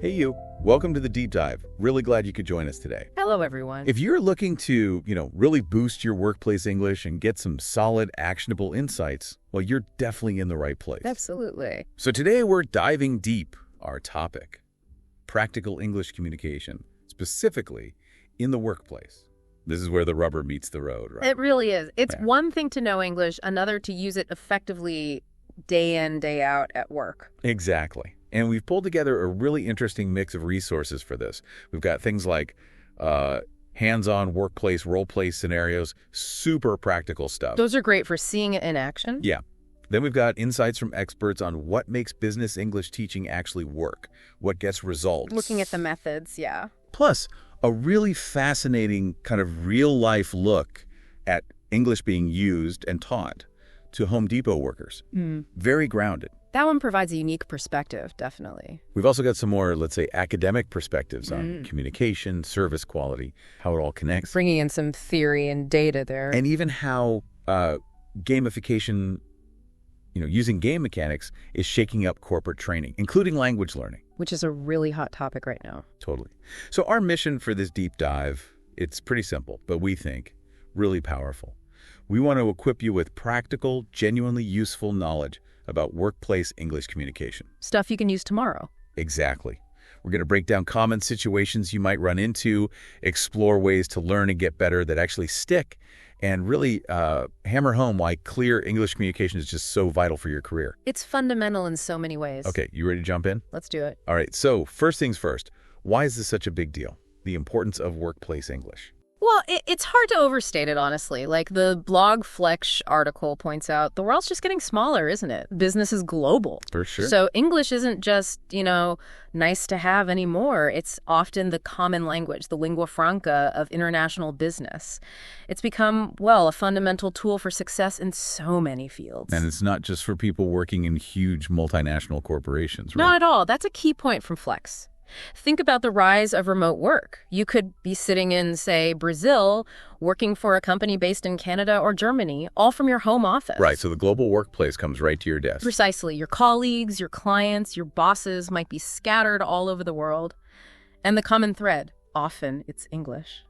Hey you, welcome to the deep dive. Really glad you could join us today. Hello, everyone. If you're looking to, really boost your workplace English and get some solid, actionable insights, well, you're definitely in the right place. Absolutely. So today we're diving deep our topic, practical English communication, specifically in the workplace. This is where the rubber meets the road, right? It really is. It's Yeah. one thing to know English, another to use it effectively day in, day out at work. Exactly. And we've pulled together a really interesting mix of resources for this. We've got things like hands-on workplace, role-play scenarios, super practical stuff. Those are great for seeing it in action. Yeah. Then we've got insights from experts on what makes business English teaching actually work, what gets results. Looking at the methods, yeah. Plus, a really fascinating kind of real-life look at English being used and taught to Home Depot workers. Very grounded. That one provides a unique perspective, definitely. We've also got some more, let's say, academic perspectives on communication, service quality, how it all connects. Bringing in some theory and data there. And even how gamification, using game mechanics is shaking up corporate training, including language learning. Which is a really hot topic right now. Totally. So our mission for this deep dive, it's pretty simple, but we think really powerful. We want to equip you with practical, genuinely useful knowledge about workplace English communication. Stuff you can use tomorrow. Exactly. We're going to break down common situations you might run into, explore ways to learn and get better that actually stick, and really hammer home why clear English communication is just so vital for your career. It's fundamental in so many ways. Okay, you ready to jump in? Let's do it. All right, so first things first, why is this such a big deal? The importance of workplace English. Well, it's hard to overstate it, honestly. Like the blog Flex article points out, the world's just getting smaller, isn't it? Business is global. For sure. So English isn't just, nice to have anymore. It's often the common language, the lingua franca of international business. It's become, a fundamental tool for success in so many fields. And it's not just for people working in huge multinational corporations, right? Not at all. That's a key point from Flex. Think about the rise of remote work. You could be sitting in, say, Brazil, working for a company based in Canada or Germany, all from your home office. Right, so the global workplace comes right to your desk. Precisely. Your colleagues, your clients, your bosses might be scattered all over the world. And the common thread, often it's English.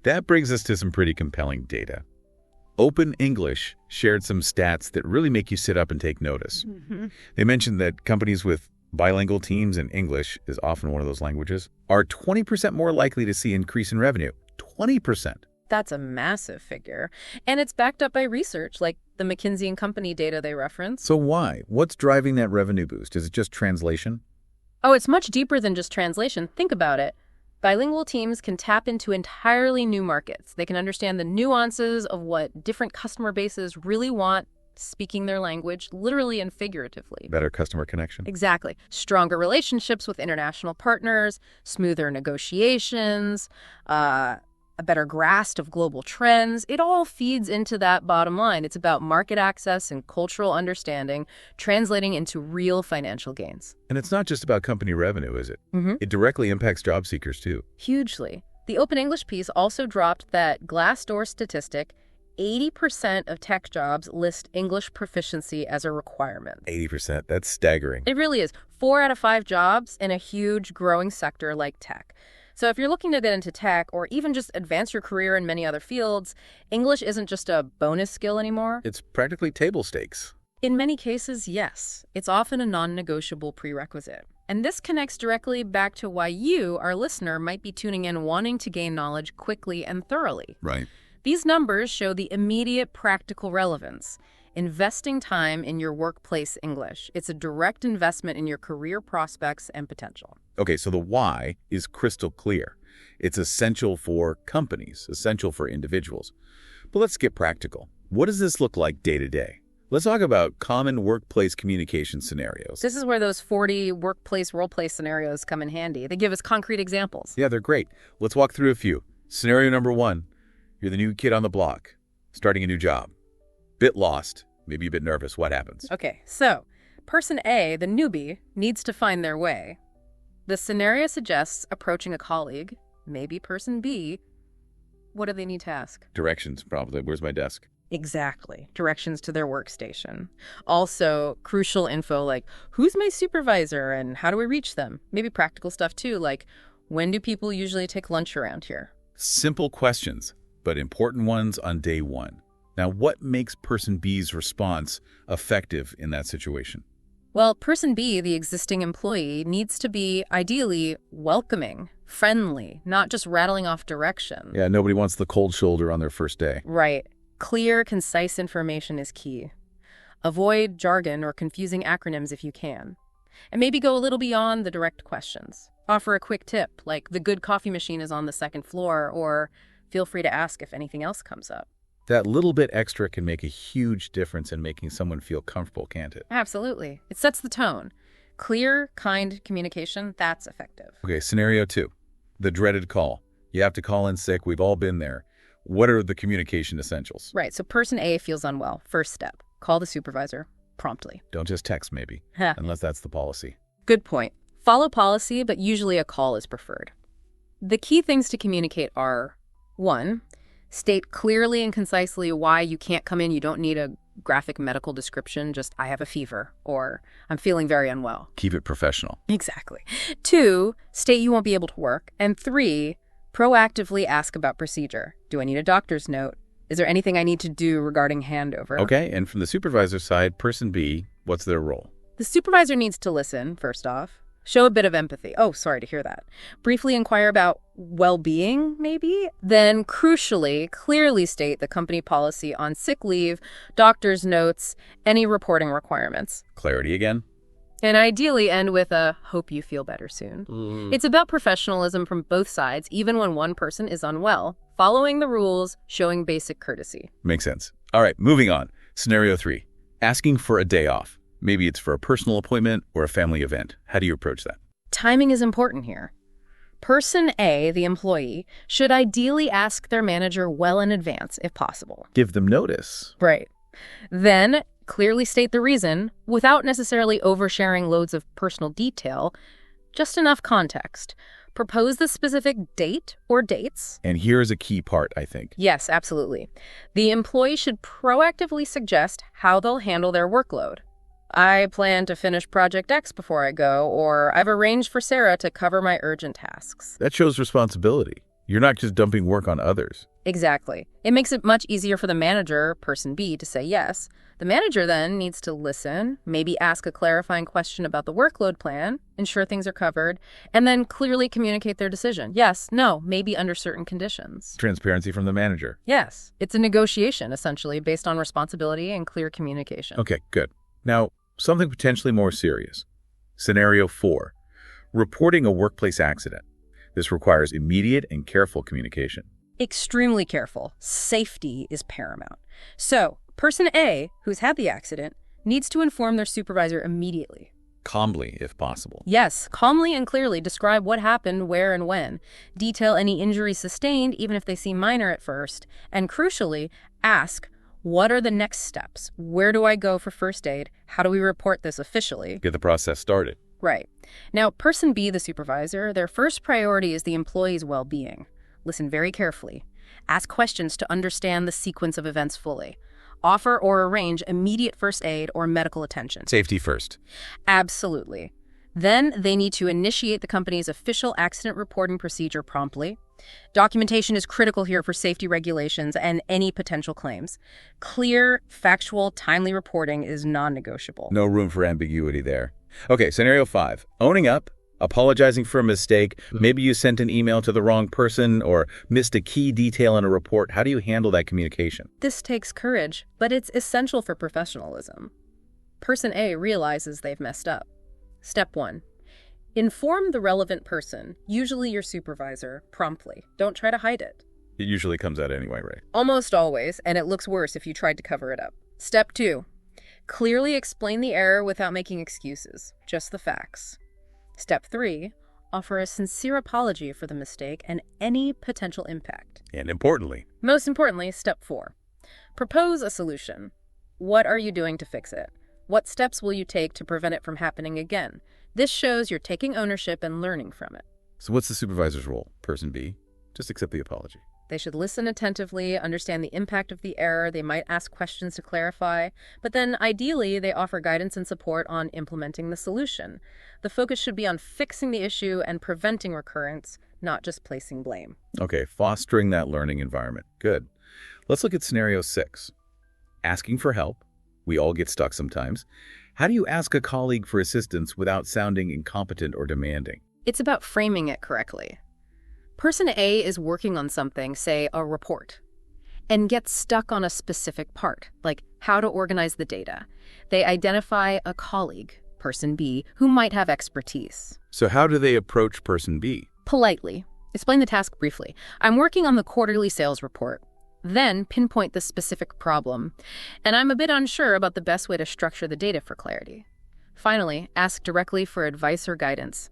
That brings us to some pretty compelling data. Open English shared some stats that really make you sit up and take notice. They mentioned that companies with bilingual teams, and English is often one of those languages, are 20% more likely to see increase in revenue. 20%. That's a massive figure. And it's backed up by research, like the McKinsey & Company data they reference. So why? What's driving that revenue boost? Is it just translation? Oh, it's much deeper than just translation. Think about it. Bilingual teams can tap into entirely new markets. They can understand the nuances of what different customer bases really want, speaking their language, literally and figuratively. Better customer connection? Exactly. Stronger relationships with international partners, smoother negotiations, a better grasp of global trends. It all feeds into that bottom line. It's about market access and cultural understanding, translating into real financial gains. And it's not just about company revenue, is it? It directly impacts job seekers, too. Hugely. The Open English piece also dropped that Glassdoor statistic: 80% of tech jobs list English proficiency as a requirement. 80%, that's staggering. It really is. 4 out of 5 jobs in a huge growing sector like tech. So if you're looking to get into tech or even just advance your career in many other fields, English isn't just a bonus skill anymore. It's practically table stakes. In many cases, yes. It's often a non-negotiable prerequisite. And this connects directly back to why you, our listener, might be tuning in wanting to gain knowledge quickly and thoroughly. Right. These numbers show the immediate practical relevance. Investing time in your workplace English. It's a direct investment in your career prospects and potential. Okay, so the why is crystal clear. It's essential for companies, essential for individuals. But let's get practical. What does this look like day to day? Let's talk about common workplace communication scenarios. This is where those 40 workplace role-play scenarios come in handy. They give us concrete examples. Yeah, they're great. Let's walk through a few. Scenario number 1. You're the new kid on the block, starting a new job. Bit lost, maybe a bit nervous. What happens? Okay, so person A, the newbie, needs to find their way. The scenario suggests approaching a colleague, maybe person B. What do they need to ask? Directions, probably. Where's my desk? Exactly. Directions to their workstation. Also, crucial info like, who's my supervisor and how do we reach them? Maybe practical stuff too, like, when do people usually take lunch around here? Simple questions, but important ones on day one. Now, what makes person B's response effective in that situation? Well, person B, the existing employee, needs to be ideally welcoming, friendly, not just rattling off directions. Yeah, nobody wants the cold shoulder on their first day. Right. Clear, concise information is key. Avoid jargon or confusing acronyms if you can. And maybe go a little beyond the direct questions. Offer a quick tip, like the good coffee machine is on the second floor, or feel free to ask if anything else comes up. That little bit extra can make a huge difference in making someone feel comfortable, can't it? Absolutely. It sets the tone. Clear, kind communication, that's effective. Okay, scenario 2. The dreaded call. You have to call in sick. We've all been there. What are the communication essentials? Right, so person A feels unwell. First step, call the supervisor promptly. Don't just text, maybe, unless that's the policy. Good point. Follow policy, but usually a call is preferred. The key things to communicate are, 1, state clearly and concisely why you can't come in. You don't need a graphic medical description, just I have a fever or I'm feeling very unwell. Keep it professional. Exactly. 2, state you won't be able to work. And 3, proactively ask about procedure. Do I need a doctor's note? Is there anything I need to do regarding handover? Okay, and from the supervisor side, person B, what's their role? The supervisor needs to listen, first off. Show a bit of empathy. Oh, sorry to hear that. Briefly inquire about well-being, maybe? Then, crucially, clearly state the company policy on sick leave, doctor's notes, any reporting requirements. Clarity again? And ideally end with a hope you feel better soon. It's about professionalism from both sides, even when one person is unwell. Following the rules, showing basic courtesy. Makes sense. All right, moving on. Scenario 3. Asking for a day off. Maybe it's for a personal appointment or a family event. How do you approach that? Timing is important here. Person A, the employee, should ideally ask their manager well in advance, if possible. Give them notice. Right. Then, clearly state the reason, without necessarily oversharing loads of personal detail, just enough context. Propose the specific date or dates. And here's a key part, I think. Yes, absolutely. The employee should proactively suggest how they'll handle their workload. I plan to finish Project X before I go, or I've arranged for Sarah to cover my urgent tasks. That shows responsibility. You're not just dumping work on others. Exactly. It makes it much easier for the manager, person B, to say yes. The manager then needs to listen, maybe ask a clarifying question about the workload plan, ensure things are covered, and then clearly communicate their decision. Yes, no, maybe under certain conditions. Transparency from the manager. Yes. It's a negotiation, essentially, based on responsibility and clear communication. Okay, good. Now, something potentially more serious. Scenario 4. Reporting a workplace accident. This requires immediate and careful communication. Extremely careful. Safety is paramount. So, person A, who's had the accident, needs to inform their supervisor immediately. Calmly, if possible. Yes, calmly and clearly describe what happened, where and when. Detail any injuries sustained, even if they seem minor at first. And crucially, ask, what are the next steps? Where do I go for first aid? How do we report this officially? Get the process started. Right. Now, person B, the supervisor, their first priority is the employee's well-being. Listen very carefully. Ask questions to understand the sequence of events fully. Offer or arrange immediate first aid or medical attention. Safety first. Absolutely. Then they need to initiate the company's official accident reporting procedure promptly. Documentation is critical here for safety regulations and any potential claims. Clear, factual, timely reporting is non-negotiable. No room for ambiguity there. Okay, scenario 5. Owning up, apologizing for a mistake. Maybe you sent an email to the wrong person or missed a key detail in a report. How do you handle that communication? This takes courage, but it's essential for professionalism. Person A realizes they've messed up. Step 1. Inform the relevant person, usually your supervisor, promptly. Don't try to hide it. It usually comes out anyway, right? Almost always, and it looks worse if you tried to cover it up. Step 2. Clearly explain the error without making excuses, just the facts. Step 3. Offer a sincere apology for the mistake and any potential impact. And importantly. Most importantly, step 4. Propose a solution. What are you doing to fix it? What steps will you take to prevent it from happening again? This shows you're taking ownership and learning from it. So what's the supervisor's role? Person B? Just accept the apology. They should listen attentively, understand the impact of the error. They might ask questions to clarify, but then ideally they offer guidance and support on implementing the solution. The focus should be on fixing the issue and preventing recurrence, not just placing blame. Okay, fostering that learning environment. Good. Let's look at scenario 6. Asking for help. We all get stuck sometimes. How do you ask a colleague for assistance without sounding incompetent or demanding? It's about framing it correctly. Person A is working on something, say a report, and gets stuck on a specific part, like how to organize the data. They identify a colleague, person B, who might have expertise. So how do they approach person B? Politely. Explain the task briefly. I'm working on the quarterly sales report. Then pinpoint the specific problem. And I'm a bit unsure about the best way to structure the data for clarity. Finally, ask directly for advice or guidance.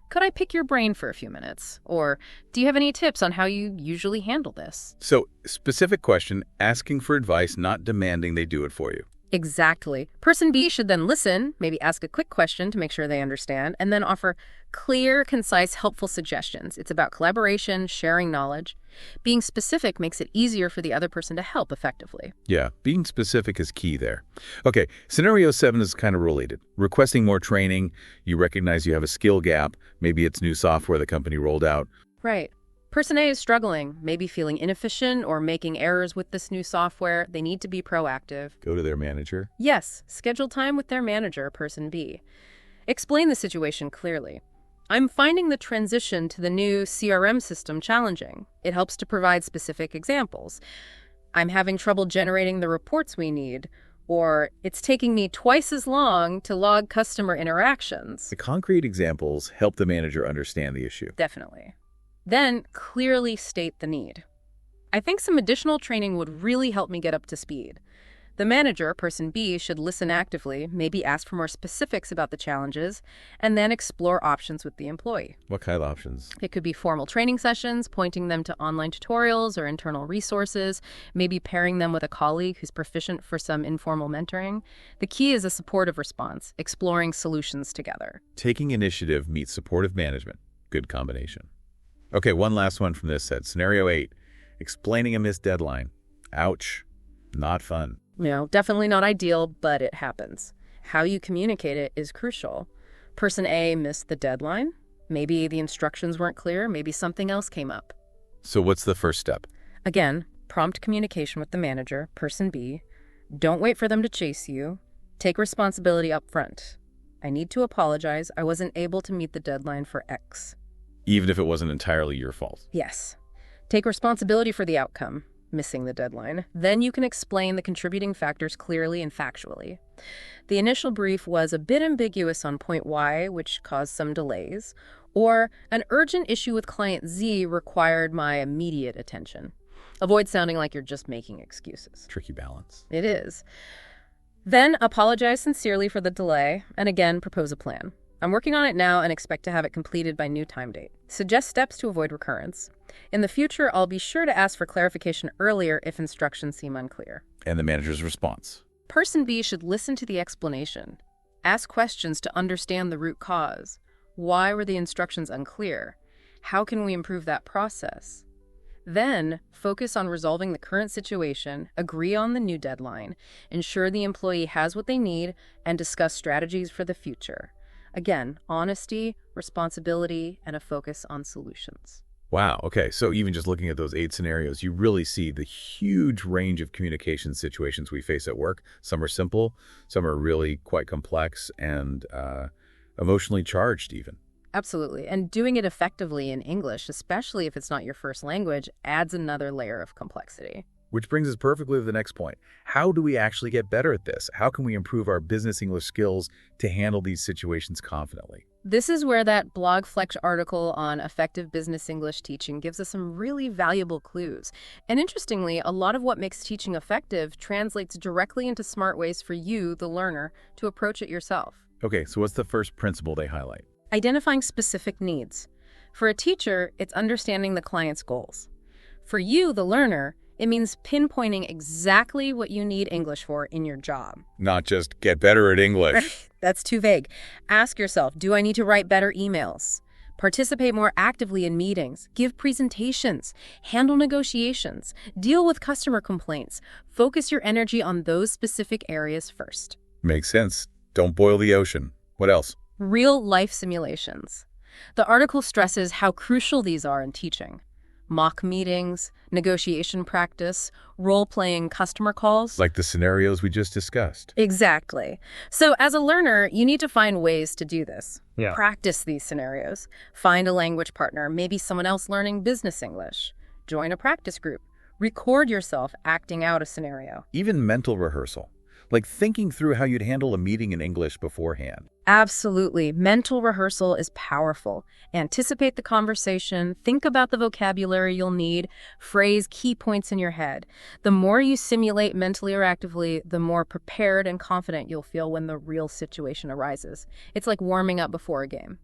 Could I pick your brain for a few minutes? Or do you have any tips on how you usually handle this? So, specific question, asking for advice, not demanding they do it for you. Exactly. Person B should then listen, maybe ask a quick question to make sure they understand, and then offer clear, concise, helpful suggestions. It's about collaboration, sharing knowledge. Being specific makes it easier for the other person to help effectively. Yeah, being specific is key there. Okay, scenario 7 is kind of related. Requesting more training, you recognize you have a skill gap, maybe it's new software the company rolled out. Right. Person A is struggling, maybe feeling inefficient or making errors with this new software. They need to be proactive. Go to their manager. Yes, schedule time with their manager, person B. Explain the situation clearly. I'm finding the transition to the new CRM system challenging. It helps to provide specific examples. I'm having trouble generating the reports we need, or it's taking me twice as long to log customer interactions. The concrete examples help the manager understand the issue. Definitely. Then clearly state the need. I think some additional training would really help me get up to speed. The manager, person B, should listen actively, maybe ask for more specifics about the challenges, and then explore options with the employee. What kind of options? It could be formal training sessions, pointing them to online tutorials or internal resources, maybe pairing them with a colleague who's proficient for some informal mentoring. The key is a supportive response, exploring solutions together. Taking initiative meets supportive management. Good combination. Okay, one last one from this set. Scenario 8, explaining a missed deadline. Ouch. Not fun. Definitely not ideal, but it happens. How you communicate it is crucial. Person A missed the deadline. Maybe the instructions weren't clear. Maybe something else came up. So what's the first step? Again, prompt communication with the manager, person B. Don't wait for them to chase you. Take responsibility up front. I need to apologize. I wasn't able to meet the deadline for X. Even if it wasn't entirely your fault. Yes. Take responsibility for the outcome, missing the deadline. Then you can explain the contributing factors clearly and factually. The initial brief was a bit ambiguous on point Y, which caused some delays, or an urgent issue with client Z required my immediate attention. Avoid sounding like you're just making excuses. Tricky balance. It is. Then apologize sincerely for the delay, and again, propose a plan. I'm working on it now and expect to have it completed by new time date. Suggest steps to avoid recurrence. In the future, I'll be sure to ask for clarification earlier if instructions seem unclear. And the manager's response. Person B should listen to the explanation. Ask questions to understand the root cause. Why were the instructions unclear? How can we improve that process? Then, focus on resolving the current situation, agree on the new deadline, ensure the employee has what they need, and discuss strategies for the future. Again, honesty, responsibility, and a focus on solutions. Wow, okay, so even just looking at those 8 scenarios, you really see the huge range of communication situations we face at work. Some are simple, some are really quite complex and emotionally charged even. Absolutely, and doing it effectively in English, especially if it's not your first language, adds another layer of complexity. Which brings us perfectly to the next point. How do we actually get better at this? How can we improve our business English skills to handle these situations confidently? This is where that blog Flex article on effective business English teaching gives us some really valuable clues. And interestingly, a lot of what makes teaching effective translates directly into smart ways for you, the learner, to approach it yourself. Okay, so what's the first principle they highlight? Identifying specific needs. For a teacher, it's understanding the client's goals. For you, the learner, it means pinpointing exactly what you need English for in your job. Not just get better at English. That's too vague. Ask yourself, do I need to write better emails? Participate more actively in meetings, give presentations, handle negotiations, deal with customer complaints. Focus your energy on those specific areas first. Makes sense. Don't boil the ocean. What else? Real-life simulations. The article stresses how crucial these are in teaching. Mock meetings, negotiation practice, role-playing customer calls. Like the scenarios we just discussed. Exactly. So as a learner, you need to find ways to do this. Yeah. Practice these scenarios. Find a language partner, maybe someone else learning business English. Join a practice group. Record yourself acting out a scenario. Even mental rehearsal. Like thinking through how you'd handle a meeting in English beforehand. Absolutely. Mental rehearsal is powerful. Anticipate the conversation, think about the vocabulary you'll need, phrase key points in your head. The more you simulate mentally or actively, the more prepared and confident you'll feel when the real situation arises. It's like warming up before a game.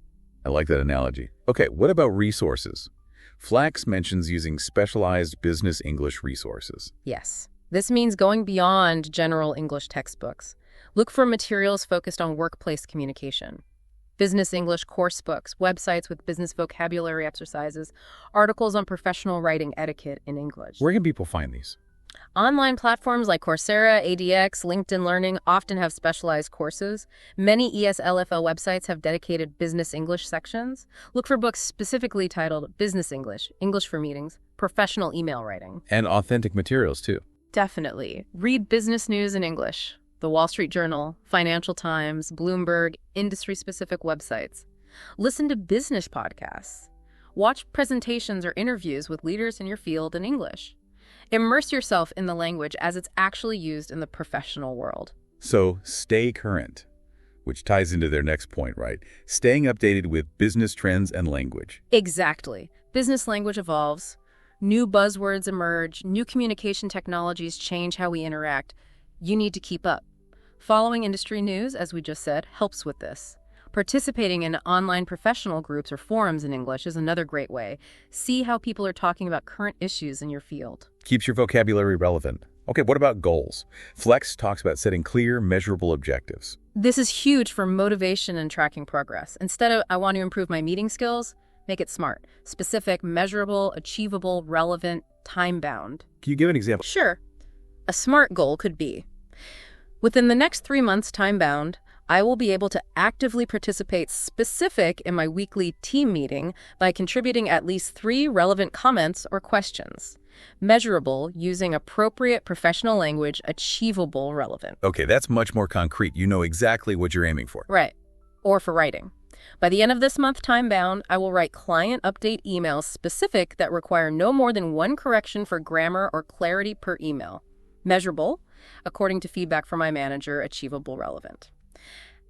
I like that analogy. Okay, what about resources? Flax mentions using specialized business English resources. Yes. This means going beyond general English textbooks. Look for materials focused on workplace communication. Business English course books, websites with business vocabulary exercises, articles on professional writing etiquette in English. Where can people find these? Online platforms like Coursera, ADX, LinkedIn Learning often have specialized courses. Many ESLFL websites have dedicated business English sections. Look for books specifically titled Business English, English for Meetings, Professional Email Writing. And authentic materials, too. Definitely. Read business news in English. The Wall Street Journal, Financial Times, Bloomberg, industry-specific websites. Listen to business podcasts. Watch presentations or interviews with leaders in your field in English. Immerse yourself in the language as it's actually used in the professional world. So, stay current, which ties into their next point, right? Staying updated with business trends and language. Exactly. Business language evolves. New buzzwords emerge. New communication technologies change how we interact. You need to keep up. Following industry news, as we just said, helps with this. Participating in online professional groups or forums in English is another great way. See how people are talking about current issues in your field. Keeps your vocabulary relevant. Okay, what about goals? Flex talks about setting clear, measurable objectives. This is huge for motivation and tracking progress. Instead of, I want to improve my meeting skills, make it SMART. Specific, measurable, achievable, relevant, time-bound. Can you give an example? Sure. A SMART goal could be, within the next 3 months, time-bound, I will be able to actively participate specific in my weekly team meeting by contributing at least 3 relevant comments or questions. Measurable, using appropriate professional language, achievable, relevant. Okay, that's much more concrete. You know exactly what you're aiming for. Right. Or for writing. By the end of this month, time-bound, I will write client update emails specific that require no more than 1 correction for grammar or clarity per email. Measurable, according to feedback from my manager, achievable, relevant.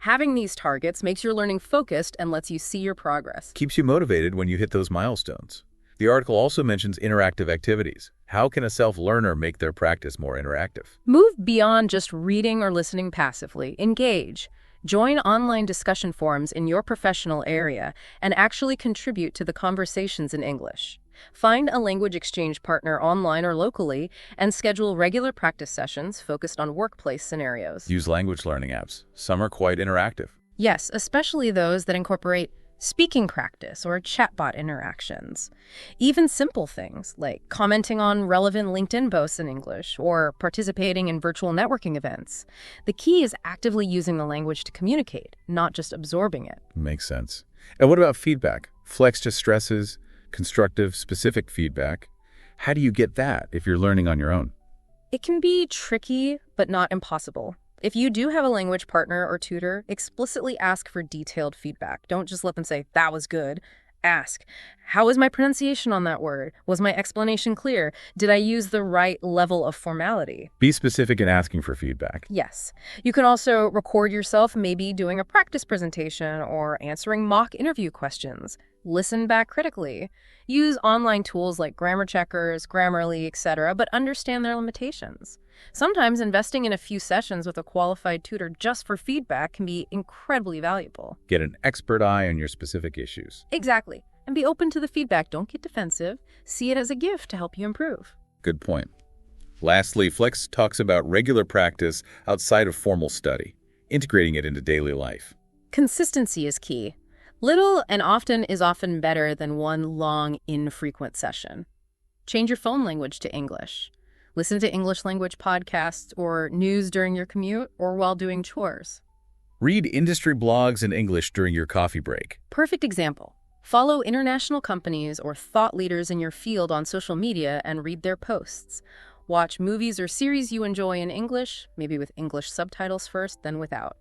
Having these targets makes your learning focused and lets you see your progress. Keeps you motivated when you hit those milestones. The article also mentions interactive activities. How can a self-learner make their practice more interactive? Move beyond just reading or listening passively. Engage. Join online discussion forums in your professional area and actually contribute to the conversations in English. Find a language exchange partner online or locally and schedule regular practice sessions focused on workplace scenarios. Use language learning apps. Some are quite interactive. Yes, especially those that incorporate speaking practice or chatbot interactions. Even simple things like commenting on relevant LinkedIn posts in English or participating in virtual networking events. The key is actively using the language to communicate, not just absorbing it. Makes sense. And what about feedback? Flex just stresses constructive, specific feedback. How do you get that if you're learning on your own? It can be tricky, but not impossible. If you do have a language partner or tutor, explicitly ask for detailed feedback. Don't just let them say, that was good. Ask, how was my pronunciation on that word? Was my explanation clear? Did I use the right level of formality? Be specific in asking for feedback. Yes. You can also record yourself maybe doing a practice presentation or answering mock interview questions. Listen back critically. Use online tools like grammar checkers, Grammarly, etc., but understand their limitations. Sometimes investing in a few sessions with a qualified tutor just for feedback can be incredibly valuable. Get an expert eye on your specific issues. Exactly. And be open to the feedback. Don't get defensive. See it as a gift to help you improve. Good point. Lastly, Flex talks about regular practice outside of formal study, integrating it into daily life. Consistency is key. Little and often is often better than one long, infrequent session. Change your phone language to English. Listen to English language podcasts or news during your commute or while doing chores. Read industry blogs in English during your coffee break. Perfect example. Follow international companies or thought leaders in your field on social media and read their posts. Watch movies or series you enjoy in English, maybe with English subtitles first, then without.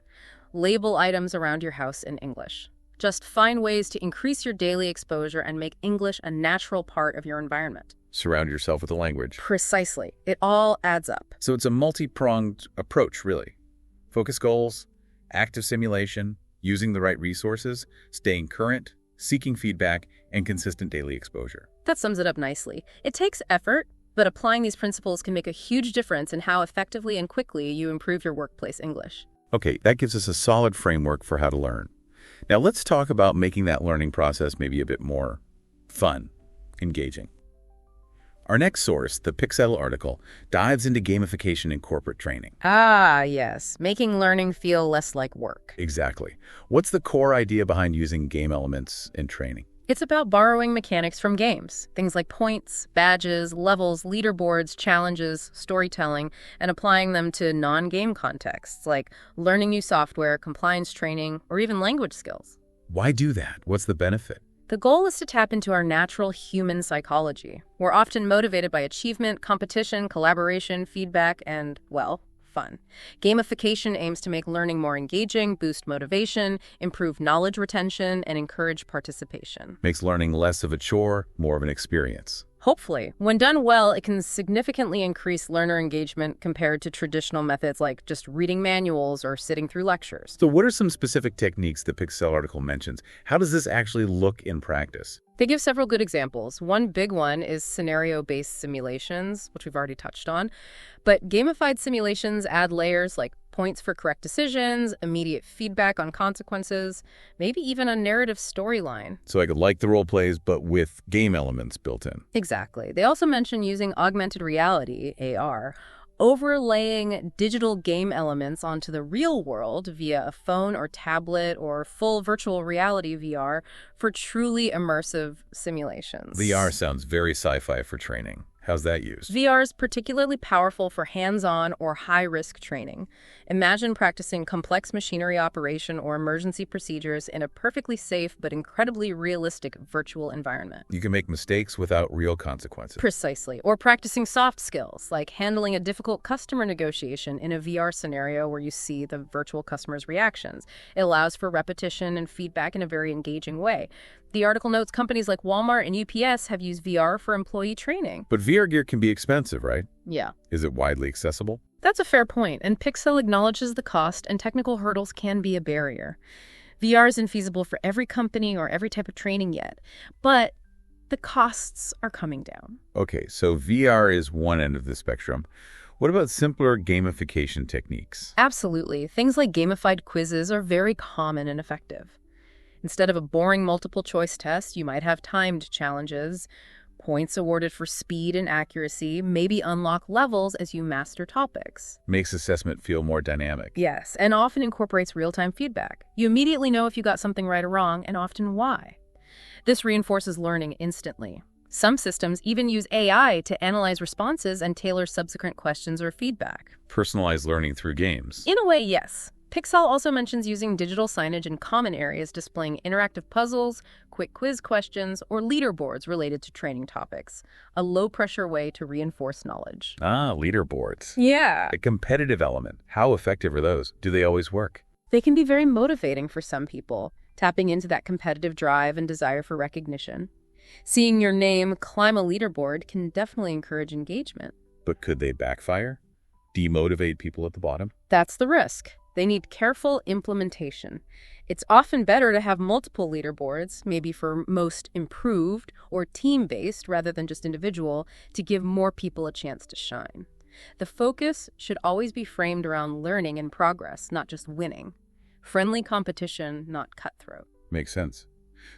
Label items around your house in English. Just find ways to increase your daily exposure and make English a natural part of your environment. Surround yourself with the language. Precisely. It all adds up. So it's a multi-pronged approach, really. Focus goals, active simulation, using the right resources, staying current, seeking feedback, and consistent daily exposure. That sums it up nicely. It takes effort, but applying these principles can make a huge difference in how effectively and quickly you improve your workplace English. Okay, that gives us a solid framework for how to learn. Now let's talk about making that learning process maybe a bit more fun, engaging. Our next source, the Pixel article, dives into gamification in corporate training. Ah, yes. Making learning feel less like work. Exactly. What's the core idea behind using game elements in training? It's about borrowing mechanics from games, things like points, badges, levels, leaderboards, challenges, storytelling, and applying them to non-game contexts like learning new software, compliance training, or even language skills. Why do that? What's the benefit? The goal is to tap into our natural human psychology. We're often motivated by achievement, competition, collaboration, feedback, and, well, fun. Gamification aims to make learning more engaging, boost motivation, improve knowledge retention, and encourage participation. Makes learning less of a chore, more of an experience. Hopefully. When done well, it can significantly increase learner engagement compared to traditional methods like just reading manuals or sitting through lectures. So what are some specific techniques the Pixel article mentions? How does this actually look in practice? They give several good examples. One big one is scenario-based simulations, which we've already touched on. But gamified simulations add layers like points for correct decisions, immediate feedback on consequences, maybe even a narrative storyline. So I could like the role plays, but with game elements built in. Exactly. They also mention using augmented reality, AR, overlaying digital game elements onto the real world via a phone or tablet or full virtual reality VR for truly immersive simulations. VR sounds very sci-fi for training. How's that used? VR is particularly powerful for hands-on or high-risk training. Imagine practicing complex machinery operation or emergency procedures in a perfectly safe but incredibly realistic virtual environment. You can make mistakes without real consequences. Precisely. Or practicing soft skills, like handling a difficult customer negotiation in a VR scenario where you see the virtual customer's reactions. It allows for repetition and feedback in a very engaging way. The article notes companies like Walmart and UPS have used VR for employee training. But VR gear can be expensive, right? Yeah. Is it widely accessible? That's a fair point, and Pixel acknowledges the cost and technical hurdles can be a barrier. VR isn't feasible for every company or every type of training yet, but the costs are coming down. Okay, so VR is one end of the spectrum. What about simpler gamification techniques? Absolutely. Things like gamified quizzes are very common and effective. Instead of a boring multiple-choice test, you might have timed challenges, points awarded for speed and accuracy, maybe unlock levels as you master topics. Makes assessment feel more dynamic. Yes, and often incorporates real-time feedback. You immediately know if you got something right or wrong, and often why. This reinforces learning instantly. Some systems even use AI to analyze responses and tailor subsequent questions or feedback. Personalized learning through games. In a way, yes. Pixel also mentions using digital signage in common areas displaying interactive puzzles, quick quiz questions, or leaderboards related to training topics, a low-pressure way to reinforce knowledge. Ah, leaderboards. Yeah. A competitive element. How effective are those? Do they always work? They can be very motivating for some people, tapping into that competitive drive and desire for recognition. Seeing your name climb a leaderboard can definitely encourage engagement. But could they backfire? Demotivate people at the bottom? That's the risk. They need careful implementation. It's often better to have multiple leaderboards, maybe for most improved or team-based rather than just individual, to give more people a chance to shine. The focus should always be framed around learning and progress, not just winning. Friendly competition, not cutthroat. Makes sense.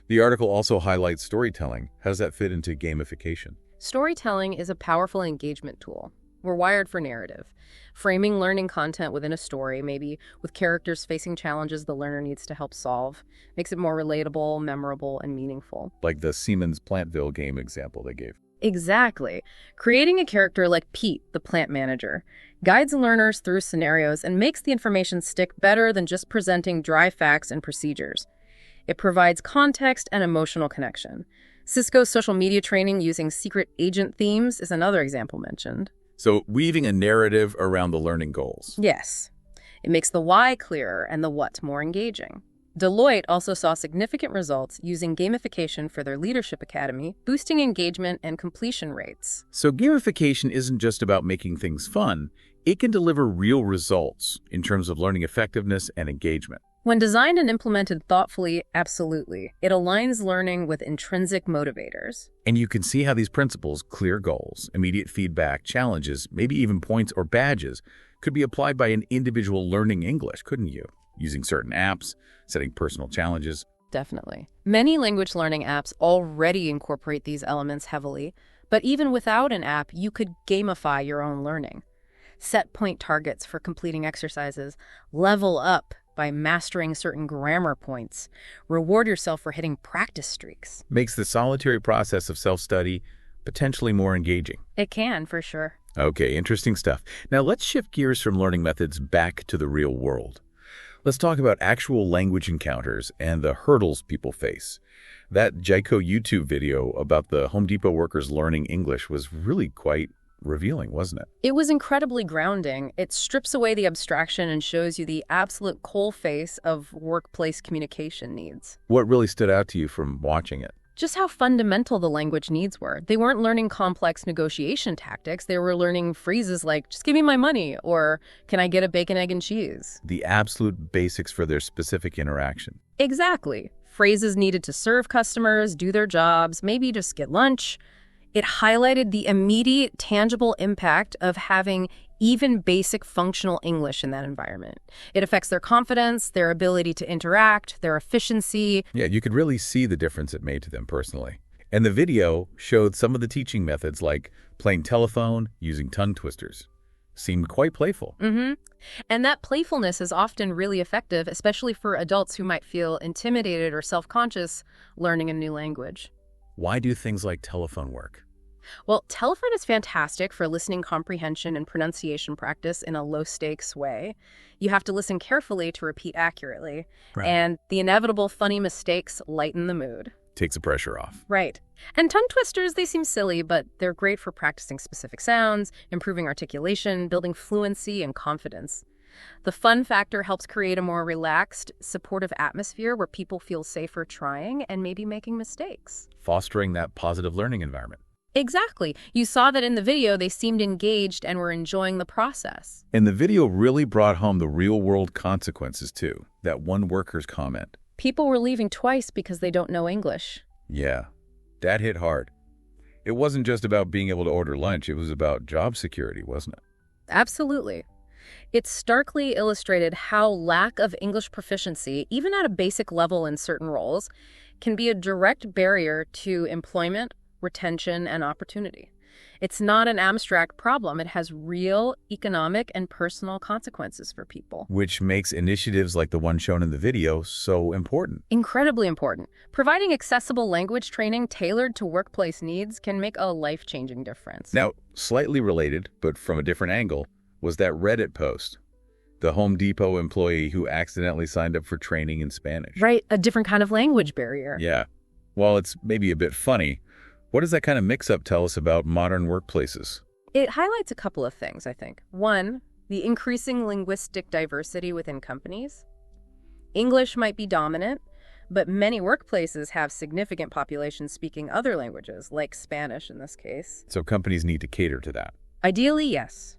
The article also highlights storytelling. How does that fit into gamification? Storytelling is a powerful engagement tool. We're wired for narrative. Framing learning content within a story, maybe with characters facing challenges the learner needs to help solve, makes it more relatable, memorable, and meaningful. Like the Siemens Plantville game example they gave. Exactly. Creating a character like Pete, the plant manager, guides learners through scenarios and makes the information stick better than just presenting dry facts and procedures. It provides context and emotional connection. Cisco's social media training using secret agent themes is another example mentioned. So weaving a narrative around the learning goals. Yes. It makes the why clearer and the what more engaging. Deloitte also saw significant results using gamification for their leadership academy, boosting engagement and completion rates. So gamification isn't just about making things fun. It can deliver real results in terms of learning effectiveness and engagement. When designed and implemented thoughtfully, absolutely. It aligns learning with intrinsic motivators. And you can see how these principles, clear goals, immediate feedback, challenges, maybe even points or badges, could be applied by an individual learning English, couldn't you? Using certain apps, setting personal challenges. Definitely. Many language learning apps already incorporate these elements heavily, but even without an app, you could gamify your own learning. Set point targets for completing exercises, level up by mastering certain grammar points, reward yourself for hitting practice streaks. Makes the solitary process of self-study potentially more engaging. It can, for sure. Okay, interesting stuff. Now let's shift gears from learning methods back to the real world. Let's talk about actual language encounters and the hurdles people face. That Jaiko YouTube video about the Home Depot workers learning English was really quite revealing, wasn't it? It was incredibly grounding. It strips away the abstraction and shows you the absolute coalface of workplace communication needs. What really stood out to you from watching it? Just how fundamental the language needs were. They weren't learning complex negotiation tactics. They were learning phrases like, just give me my money, or can I get a bacon, egg, and cheese? The absolute basics for their specific interaction. Exactly. Phrases needed to serve customers, do their jobs, maybe just get lunch. It highlighted the immediate, tangible impact of having even basic functional English in that environment. It affects their confidence, their ability to interact, their efficiency. Yeah, you could really see the difference it made to them personally. And the video showed some of the teaching methods like playing telephone, using tongue twisters. Seemed quite playful. And that playfulness is often really effective, especially for adults who might feel intimidated or self-conscious learning a new language. Why do things like telephone work? Well, telephone is fantastic for listening comprehension and pronunciation practice in a low-stakes way. You have to listen carefully to repeat accurately. Right. And the inevitable funny mistakes lighten the mood. Takes the pressure off. Right. And tongue twisters, they seem silly, but they're great for practicing specific sounds, improving articulation, building fluency and confidence. The fun factor helps create a more relaxed, supportive atmosphere where people feel safer trying and maybe making mistakes. Fostering that positive learning environment. Exactly. You saw that in the video, they seemed engaged and were enjoying the process. And the video really brought home the real-world consequences, too. That one worker's comment. People were leaving twice because they don't know English. Yeah, that hit hard. It wasn't just about being able to order lunch. It was about job security, wasn't it? Absolutely. It starkly illustrated how lack of English proficiency, even at a basic level in certain roles, can be a direct barrier to employment, retention, and opportunity. It's not an abstract problem. It has real economic and personal consequences for people. Which makes initiatives like the one shown in the video so important. Incredibly important. Providing accessible language training tailored to workplace needs can make a life-changing difference. Now, slightly related, but from a different angle, was that Reddit post. The Home Depot employee who accidentally signed up for training in Spanish. Right, a different kind of language barrier. Yeah. While it's maybe a bit funny, what does that kind of mix-up tell us about modern workplaces? It highlights a couple of things, I think. One, the increasing linguistic diversity within companies. English might be dominant, but many workplaces have significant populations speaking other languages, like Spanish in this case. So companies need to cater to that. Ideally, yes.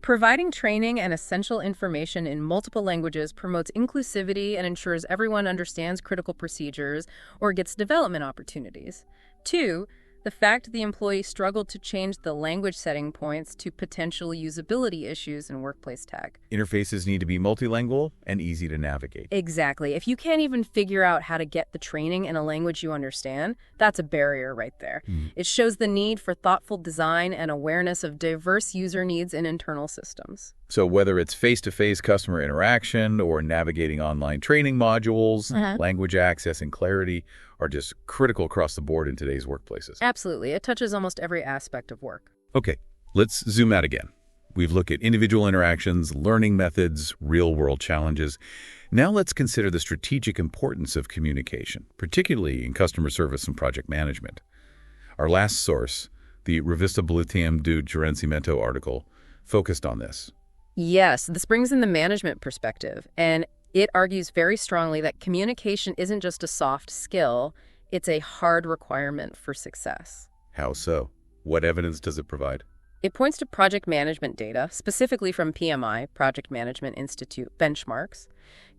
Providing training and essential information in multiple languages promotes inclusivity and ensures everyone understands critical procedures or gets development opportunities. Two, The fact the employee struggled to change the language setting points to potential usability issues in workplace tech. Interfaces need to be multilingual and easy to navigate. Exactly. If you can't even figure out how to get the training in a language you understand, that's a barrier right there. It shows the need for thoughtful design and awareness of diverse user needs in internal systems. So whether it's face-to-face customer interaction or navigating online training modules, language access and clarity are just critical across the board in today's workplaces. Absolutely. It touches almost every aspect of work. Okay, let's zoom out again. We've looked at individual interactions, learning methods, real-world challenges. Now let's consider the strategic importance of communication, particularly in customer service and project management. Our last source, the Revista Boletium du Gerenciamento article, focused on this. Yes, this brings in the management perspective, and it argues very strongly that communication isn't just a soft skill, it's a hard requirement for success. How so? What evidence does it provide? It points to project management data, specifically from PMI, Project Management Institute, benchmarks.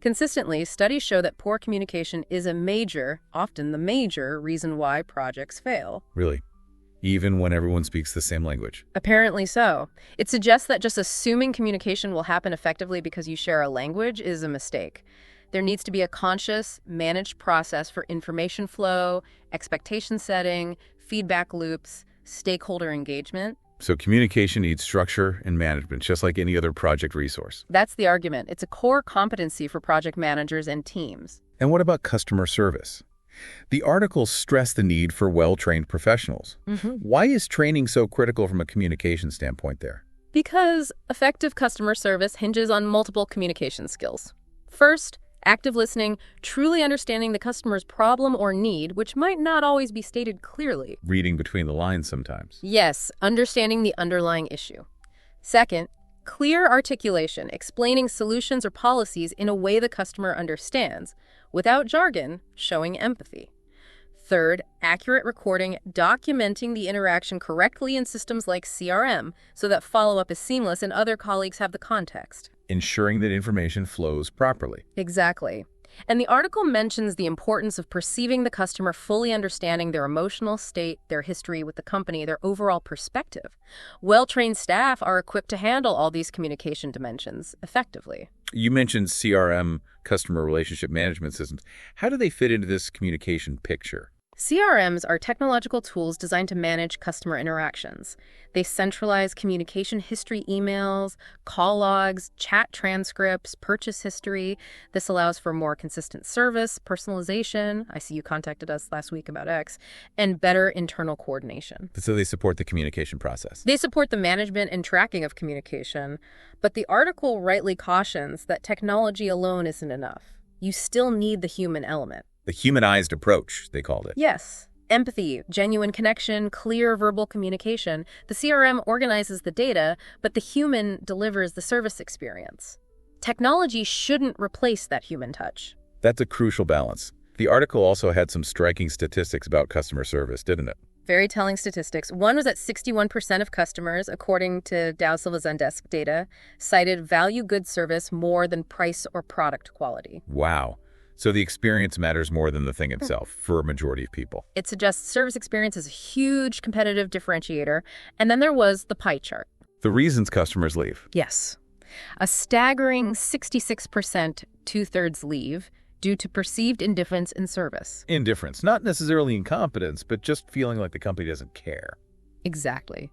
Consistently, studies show that poor communication is a major, often the major, reason why projects fail. Really? Even when everyone speaks the same language? Apparently so. It suggests that just assuming communication will happen effectively because you share a language is a mistake. There needs to be a conscious, managed process for information flow, expectation setting, feedback loops, stakeholder engagement. So communication needs structure and management, just like any other project resource. That's the argument. It's a core competency for project managers and teams. And what about customer service? The article stressed the need for well-trained professionals. Why is training so critical from a communication standpoint there? Because effective customer service hinges on multiple communication skills. First, active listening, truly understanding the customer's problem or need, which might not always be stated clearly. Reading between the lines sometimes. Yes, understanding the underlying issue. Second, clear articulation, explaining solutions or policies in a way the customer understands, without jargon, showing empathy. Third, accurate recording, documenting the interaction correctly in systems like CRM so that follow-up is seamless and other colleagues have the context. Ensuring that information flows properly. Exactly. And the article mentions the importance of perceiving the customer fully understanding their emotional state, their history with the company, their overall perspective. Well-trained staff are equipped to handle all these communication dimensions effectively. You mentioned CRM, customer relationship management systems. How do they fit into this communication picture? CRMs are technological tools designed to manage customer interactions. They centralize communication history emails, call logs, chat transcripts, purchase history. This allows for more consistent service, personalization. I see you contacted us last week about X, and better internal coordination. So they support the communication process. They support the management and tracking of communication, but the article rightly cautions that technology alone isn't enough. You still need the human element. The humanized approach, they called it. Yes. Empathy, genuine connection, clear verbal communication. The CRM organizes the data, but the human delivers the service experience. Technology shouldn't replace that human touch. That's a crucial balance. The article also had some striking statistics about customer service, didn't it? Very telling statistics. One was that 61% of customers, according to Dow Silva Zendesk data, cited value good service more than price or product quality. Wow. So the experience matters more than the thing itself for a majority of people. It suggests service experience is a huge competitive differentiator. And then there was the pie chart. The reasons customers leave. Yes. A staggering 66%, two-thirds leave due to perceived indifference in service. Indifference, not necessarily incompetence, but just feeling like the company doesn't care. Exactly.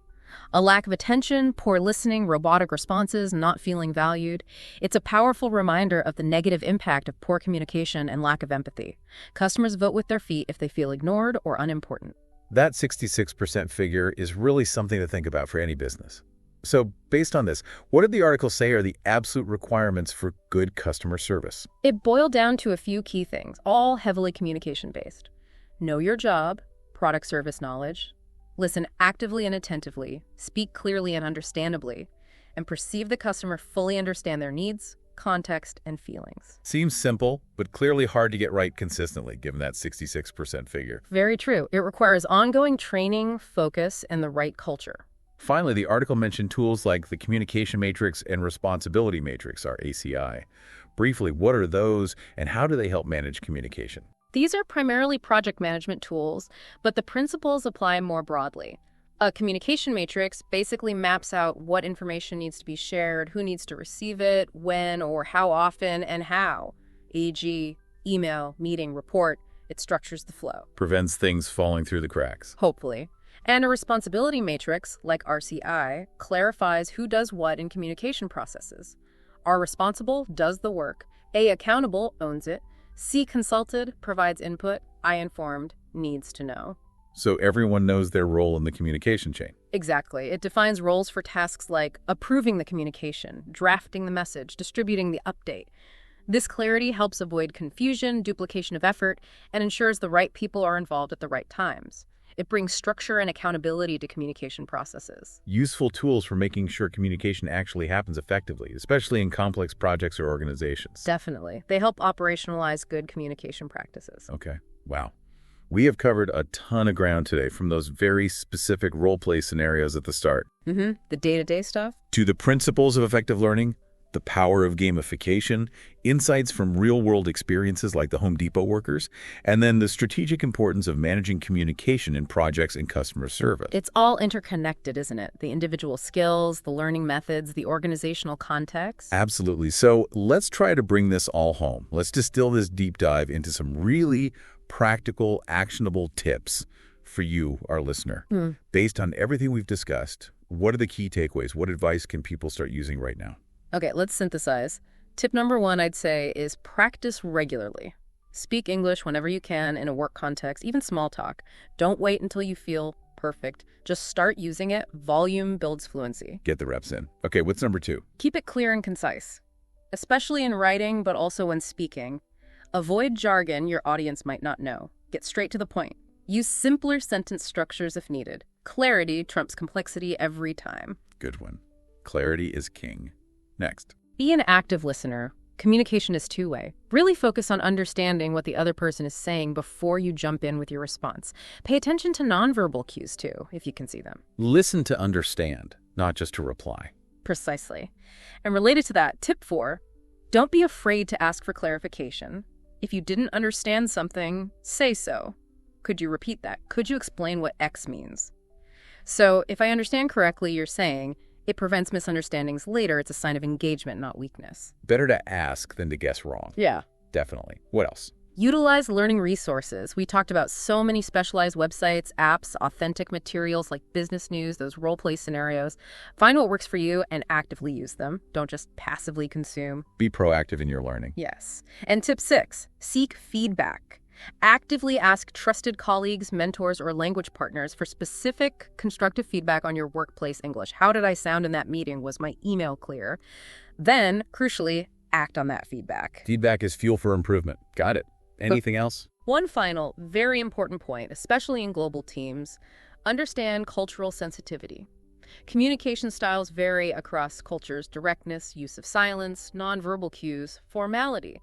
A lack of attention, poor listening, robotic responses, not feeling valued. It's a powerful reminder of the negative impact of poor communication and lack of empathy. Customers vote with their feet if they feel ignored or unimportant. That 66% figure is really something to think about for any business. So based on this, what did the article say are the absolute requirements for good customer service? It boiled down to a few key things, all heavily communication-based. Know your job, product service knowledge, listen actively and attentively, speak clearly and understandably, and perceive the customer fully understand their needs, context, and feelings. Seems simple, but clearly hard to get right consistently, given that 66% figure. Very true. It requires ongoing training, focus, and the right culture. Finally, the article mentioned tools like the Communication Matrix and Responsibility Matrix, our ACI. Briefly, what are those, and how do they help manage communication? These are primarily project management tools, but the principles apply more broadly. A communication matrix basically maps out what information needs to be shared, who needs to receive it, when or how often, and how. E.g., email, meeting, report. It structures the flow. Prevents things falling through the cracks. Hopefully. And a responsibility matrix, like RCI, clarifies who does what in communication processes. R responsible does the work. A accountable owns it. C consulted provides input. I informed needs to know. So everyone knows their role in the communication chain. Exactly. It defines roles for tasks like approving the communication, drafting the message, distributing the update. This clarity helps avoid confusion, duplication of effort, and ensures the right people are involved at the right times. It brings structure and accountability to communication processes. Useful tools for making sure communication actually happens effectively, especially in complex projects or organizations. Definitely. They help operationalize good communication practices. Okay. Wow. We have covered a ton of ground today, from those very specific role-play scenarios at the start. The day-to-day stuff. To the principles of effective learning, the power of gamification, insights from real-world experiences like the Home Depot workers, and then the strategic importance of managing communication in projects and customer service. It's all interconnected, isn't it? The individual skills, the learning methods, the organizational context. Absolutely. So let's try to bring this all home. Let's distill this deep dive into some really practical, actionable tips for you, our listener. Based on everything we've discussed, what are the key takeaways? What advice can people start using right now? Okay, let's synthesize. Tip number 1, I'd say, is practice regularly. Speak English whenever you can in a work context, even small talk. Don't wait until you feel perfect. Just start using it. Volume builds fluency. Get the reps in. Okay, what's number 2? Keep it clear and concise, especially in writing, but also when speaking. Avoid jargon your audience might not know. Get straight to the point. Use simpler sentence structures if needed. Clarity trumps complexity every time. Good one. Clarity is king. Next. Be an active listener. Communication is two-way. Really focus on understanding what the other person is saying before you jump in with your response. Pay attention to nonverbal cues, too, if you can see them. Listen to understand, not just to reply. Precisely. And related to that, tip 4, don't be afraid to ask for clarification. If you didn't understand something, say so. Could you repeat that? Could you explain what X means? So, if I understand correctly, you're saying, it prevents misunderstandings later. It's a sign of engagement, not weakness. Better to ask than to guess wrong. Yeah. Definitely. What else? Utilize learning resources. We talked about so many specialized websites, apps, authentic materials like business news, those role-play scenarios. Find what works for you and actively use them. Don't just passively consume. Be proactive in your learning. Yes. And tip 6, seek feedback. Actively ask trusted colleagues, mentors, or language partners for specific constructive feedback on your workplace English. How did I sound in that meeting? Was my email clear? Then, crucially, act on that feedback. Feedback is fuel for improvement. Got it. Anything else? One final, very important point, especially in global teams, understand cultural sensitivity. Communication styles vary across cultures: directness, use of silence, nonverbal cues, formality.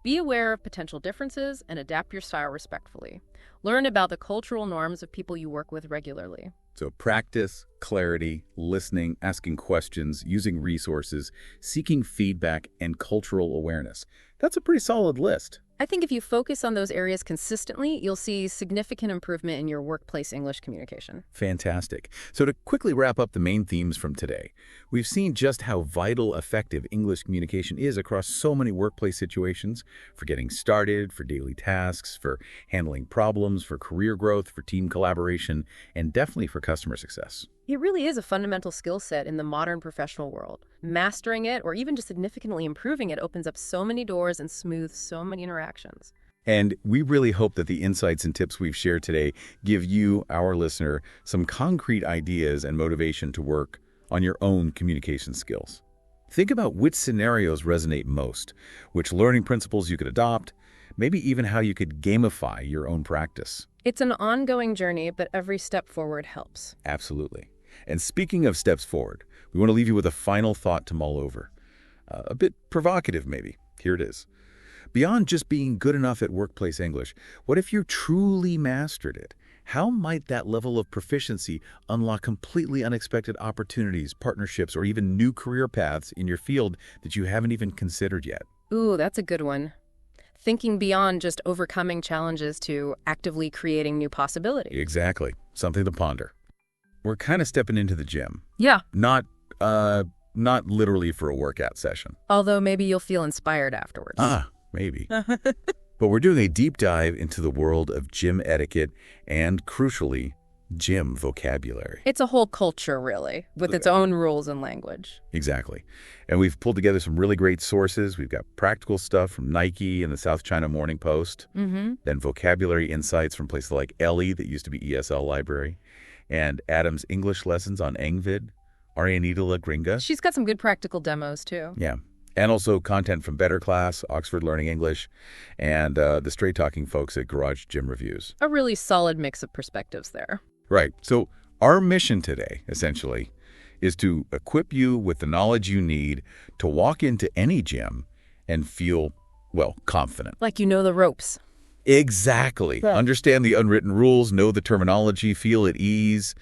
Be aware of potential differences and adapt your style respectfully. Learn about the cultural norms of people you work with regularly. So practice, clarity, listening, asking questions, using resources, seeking feedback, and cultural awareness. That's a pretty solid list. I think if you focus on those areas consistently, you'll see significant improvement in your workplace English communication. Fantastic. So to quickly wrap up the main themes from today, we've seen just how vital, effective English communication is across so many workplace situations, for getting started, for daily tasks, for handling problems, for career growth, for team collaboration, and definitely for customer success. It really is a fundamental skill set in the modern professional world. Mastering it, or even just significantly improving it, opens up so many doors and smooths so many interactions. And we really hope that the insights and tips we've shared today give you, our listener, some concrete ideas and motivation to work on your own communication skills. Think about which scenarios resonate most, which learning principles you could adopt, maybe even how you could gamify your own practice. It's an ongoing journey, but every step forward helps. Absolutely. And speaking of steps forward, we want to leave you with a final thought to mull over. A bit provocative, maybe. Here it is. Beyond just being good enough at workplace English, what if you truly mastered it? How might that level of proficiency unlock completely unexpected opportunities, partnerships, or even new career paths in your field that you haven't even considered yet? Ooh, that's a good one. thinking beyond just overcoming challenges to actively creating new possibilities. Exactly. Something to ponder. We're kind of stepping into the gym. Yeah. Not literally for a workout session. Although maybe you'll feel inspired afterwards. Maybe. But we're doing a deep dive into the world of gym etiquette and, crucially, gym vocabulary. It's a whole culture, really, with its own rules and language. Exactly. And we've pulled together some really great sources. We've got practical stuff from Nike and the South China Morning Post, then vocabulary insights from places like Ellie, that used to be ESL Library, and Adam's English lessons on Engvid, Arianita La Gringa. She's got some good practical demos, too. Yeah. And also content from Better Class, Oxford Learning English, and the Straight Talking folks at Garage Gym Reviews. A really solid mix of perspectives there. Right. So our mission today, essentially, is to equip you with the knowledge you need to walk into any gym and feel, well, confident. Like you know the ropes. Exactly. Yeah. Understand the unwritten rules, know the terminology, feel at ease.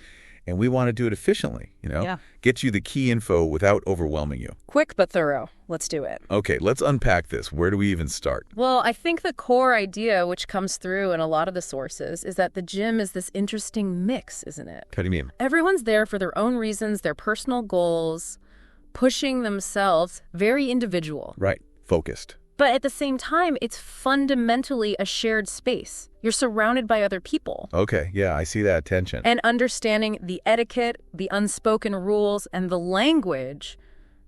And we want to do it efficiently, Yeah. Get you the key info without overwhelming you. Quick but thorough. Let's do it. Okay, let's unpack this. Where do we even start? Well, I think the core idea, which comes through in a lot of the sources, is that the gym is this interesting mix, isn't it? What do you mean? Everyone's there for their own reasons, their personal goals, pushing themselves, very individual. Right. Focused. But at the same time, it's fundamentally a shared space. You're surrounded by other people. Okay, yeah, I see that tension. And understanding the etiquette, the unspoken rules, and the language,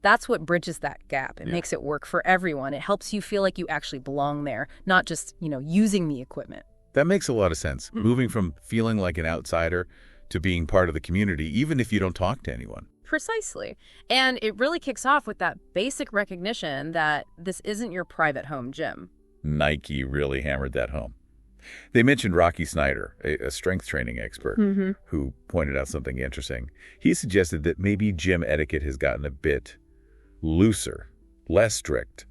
that's what bridges that gap. It makes it work for everyone. It helps you feel like you actually belong there, not just, using the equipment. That makes a lot of sense. Moving from feeling like an outsider to being part of the community, even if you don't talk to anyone. Precisely. And it really kicks off with that basic recognition that this isn't your private home gym. Nike really hammered that home. They mentioned Rocky Snyder, a strength training expert, who pointed out something interesting. He suggested that maybe gym etiquette has gotten a bit looser, less strict,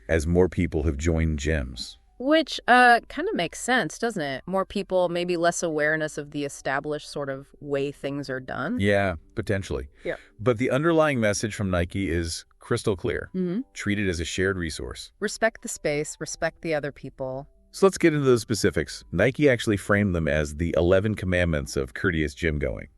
as more people have joined gyms. Which kind of makes sense, doesn't it? More people, maybe less awareness of the established sort of way things are done. Yeah, potentially. Yeah. But the underlying message from Nike is crystal clear. Treat it as a shared resource. Respect the space, respect the other people. So let's get into those specifics. Nike actually framed them as the 11 commandments of courteous gym going.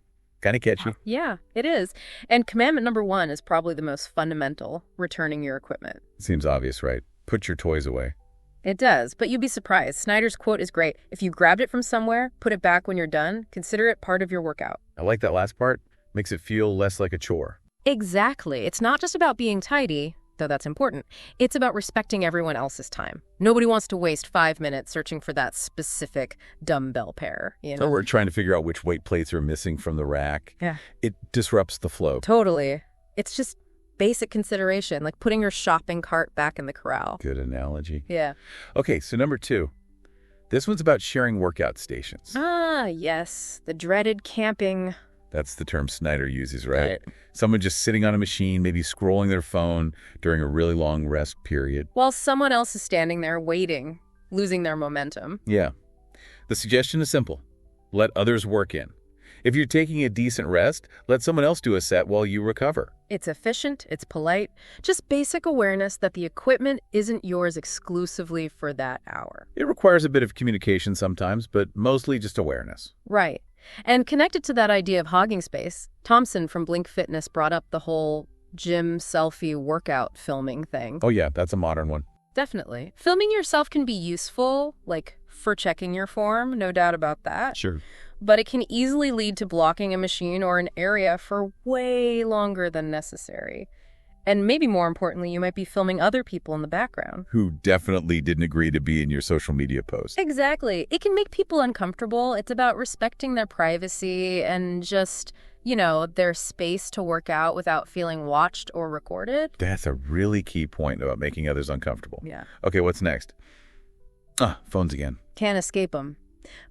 Kind of catchy. Yeah, it is. And commandment number 1 is probably the most fundamental, returning your equipment. Seems obvious, right? Put your toys away. It does, but you'd be surprised. Snyder's quote is great. If you grabbed it from somewhere, put it back when you're done, consider it part of your workout. I like that last part. Makes it feel less like a chore. Exactly. It's not just about being tidy, though that's important. It's about respecting everyone else's time. Nobody wants to waste 5 minutes searching for that specific dumbbell pair, So we're trying to figure out which weight plates are missing from the rack. Yeah. It disrupts the flow. Totally. It's just basic consideration, like putting your shopping cart back in the corral. Good analogy. Yeah. Okay, so number 2. This one's about sharing workout stations. Ah, yes. The dreaded camping. That's the term Snyder uses, right? Someone just sitting on a machine, maybe scrolling their phone during a really long rest period. While someone else is standing there waiting, losing their momentum. Yeah. The suggestion is simple. Let others work in. If you're taking a decent rest, let someone else do a set while you recover. It's efficient, it's polite, just basic awareness that the equipment isn't yours exclusively for that hour. It requires a bit of communication sometimes, but mostly just awareness. Right. And connected to that idea of hogging space, Thompson from Blink Fitness brought up the whole gym selfie workout filming thing. Oh yeah, that's a modern one. Definitely. Filming yourself can be useful, like for checking your form, no doubt about that. Sure. But it can easily lead to blocking a machine or an area for way longer than necessary. And maybe more importantly, you might be filming other people in the background. Who definitely didn't agree to be in your social media post. Exactly. It can make people uncomfortable. It's about respecting their privacy and just, their space to work out without feeling watched or recorded. That's a really key point about making others uncomfortable. Yeah. Okay, what's next? Phones again. Can't escape them.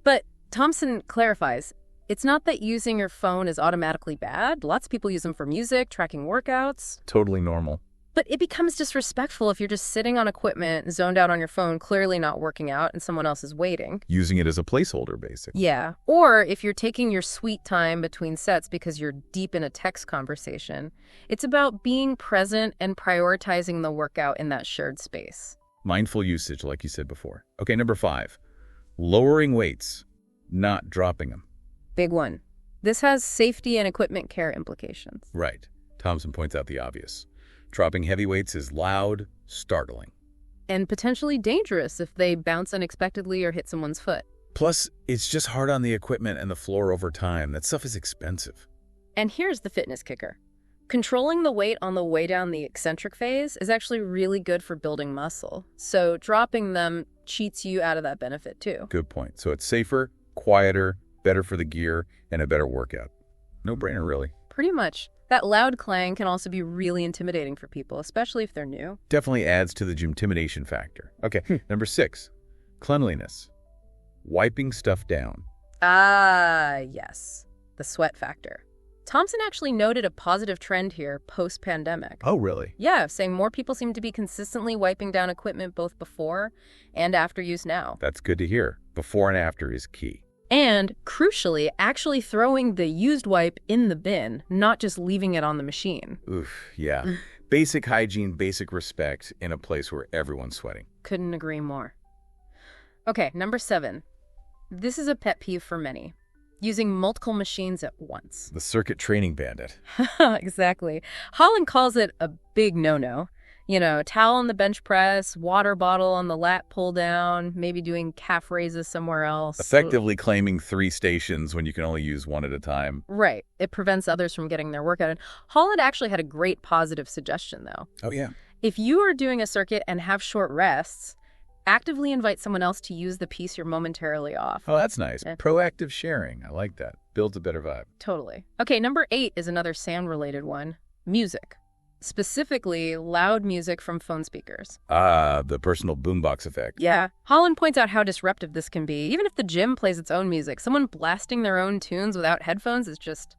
But Thompson clarifies, it's not that using your phone is automatically bad. Lots of people use them for music, tracking workouts. Totally normal. But it becomes disrespectful if you're just sitting on equipment, zoned out on your phone, clearly not working out, and someone else is waiting. Using it as a placeholder, basically. Yeah. Or if you're taking your sweet time between sets because you're deep in a text conversation. It's about being present and prioritizing the workout in that shared space. Mindful usage, like you said before. Okay, number 5, lowering weights, not dropping them. Big one. This has safety and equipment care implications. Right. Thompson points out the obvious. Dropping heavy weights is loud, startling. And potentially dangerous if they bounce unexpectedly or hit someone's foot. Plus, it's just hard on the equipment and the floor over time. That stuff is expensive. And here's the fitness kicker. Controlling the weight on the way down the eccentric phase is actually really good for building muscle. So dropping them cheats you out of that benefit too. Good point. So it's safer, quieter, better for the gear, and a better workout. No brainer, really. Pretty much. That loud clang can also be really intimidating for people, especially if they're new. Definitely adds to the gymtimidation factor. Okay, number 6, cleanliness. Wiping stuff down. Ah, yes. The sweat factor. Thompson actually noted a positive trend here post-pandemic. Oh, really? Yeah, saying more people seem to be consistently wiping down equipment both before and after use now. That's good to hear. Before and after is key. And, crucially, actually throwing the used wipe in the bin, not just leaving it on the machine. Oof, yeah. Basic hygiene, basic respect in a place where everyone's sweating. Couldn't agree more. Okay, number 7. This is a pet peeve for many. Using multiple machines at once. The circuit training bandit. Exactly. Holland calls it a big no-no. You know, towel on the bench press, water bottle on the lat pull down, maybe doing calf raises somewhere else. Effectively claiming 3 stations when you can only use 1 at a time. Right. It prevents others from getting their workout in. Holland actually had a great positive suggestion, though. Oh, yeah. If you are doing a circuit and have short rests, actively invite someone else to use the piece you're momentarily off. Oh, that's nice. Proactive sharing. I like that. Builds a better vibe. Totally. Okay, number 8 is another sound-related one. Music. Specifically, loud music from phone speakers. Ah, the personal boombox effect. Yeah. Holland points out how disruptive this can be. Even if the gym plays its own music, someone blasting their own tunes without headphones is just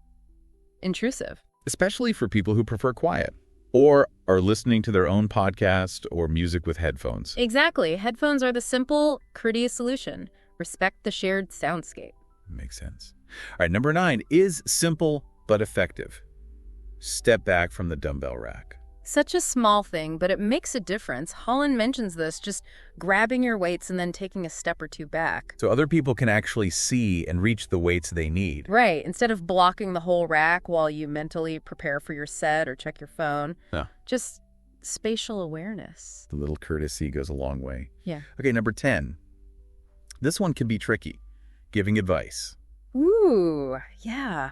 intrusive. Especially for people who prefer quiet or are listening to their own podcast or music with headphones. Exactly. Headphones are the simple, courteous solution. Respect the shared soundscape. Makes sense. All right, number 9 is simple but effective. Step back from the dumbbell rack. Such a small thing, but it makes a difference. Holland mentions this, just grabbing your weights and then taking a step or two back. So other people can actually see and reach the weights they need. Right. Instead of blocking the whole rack while you mentally prepare for your set or check your phone. No. Just spatial awareness. The little courtesy goes a long way. Yeah. Okay, number 10. This one can be tricky. Giving advice. Ooh, yeah.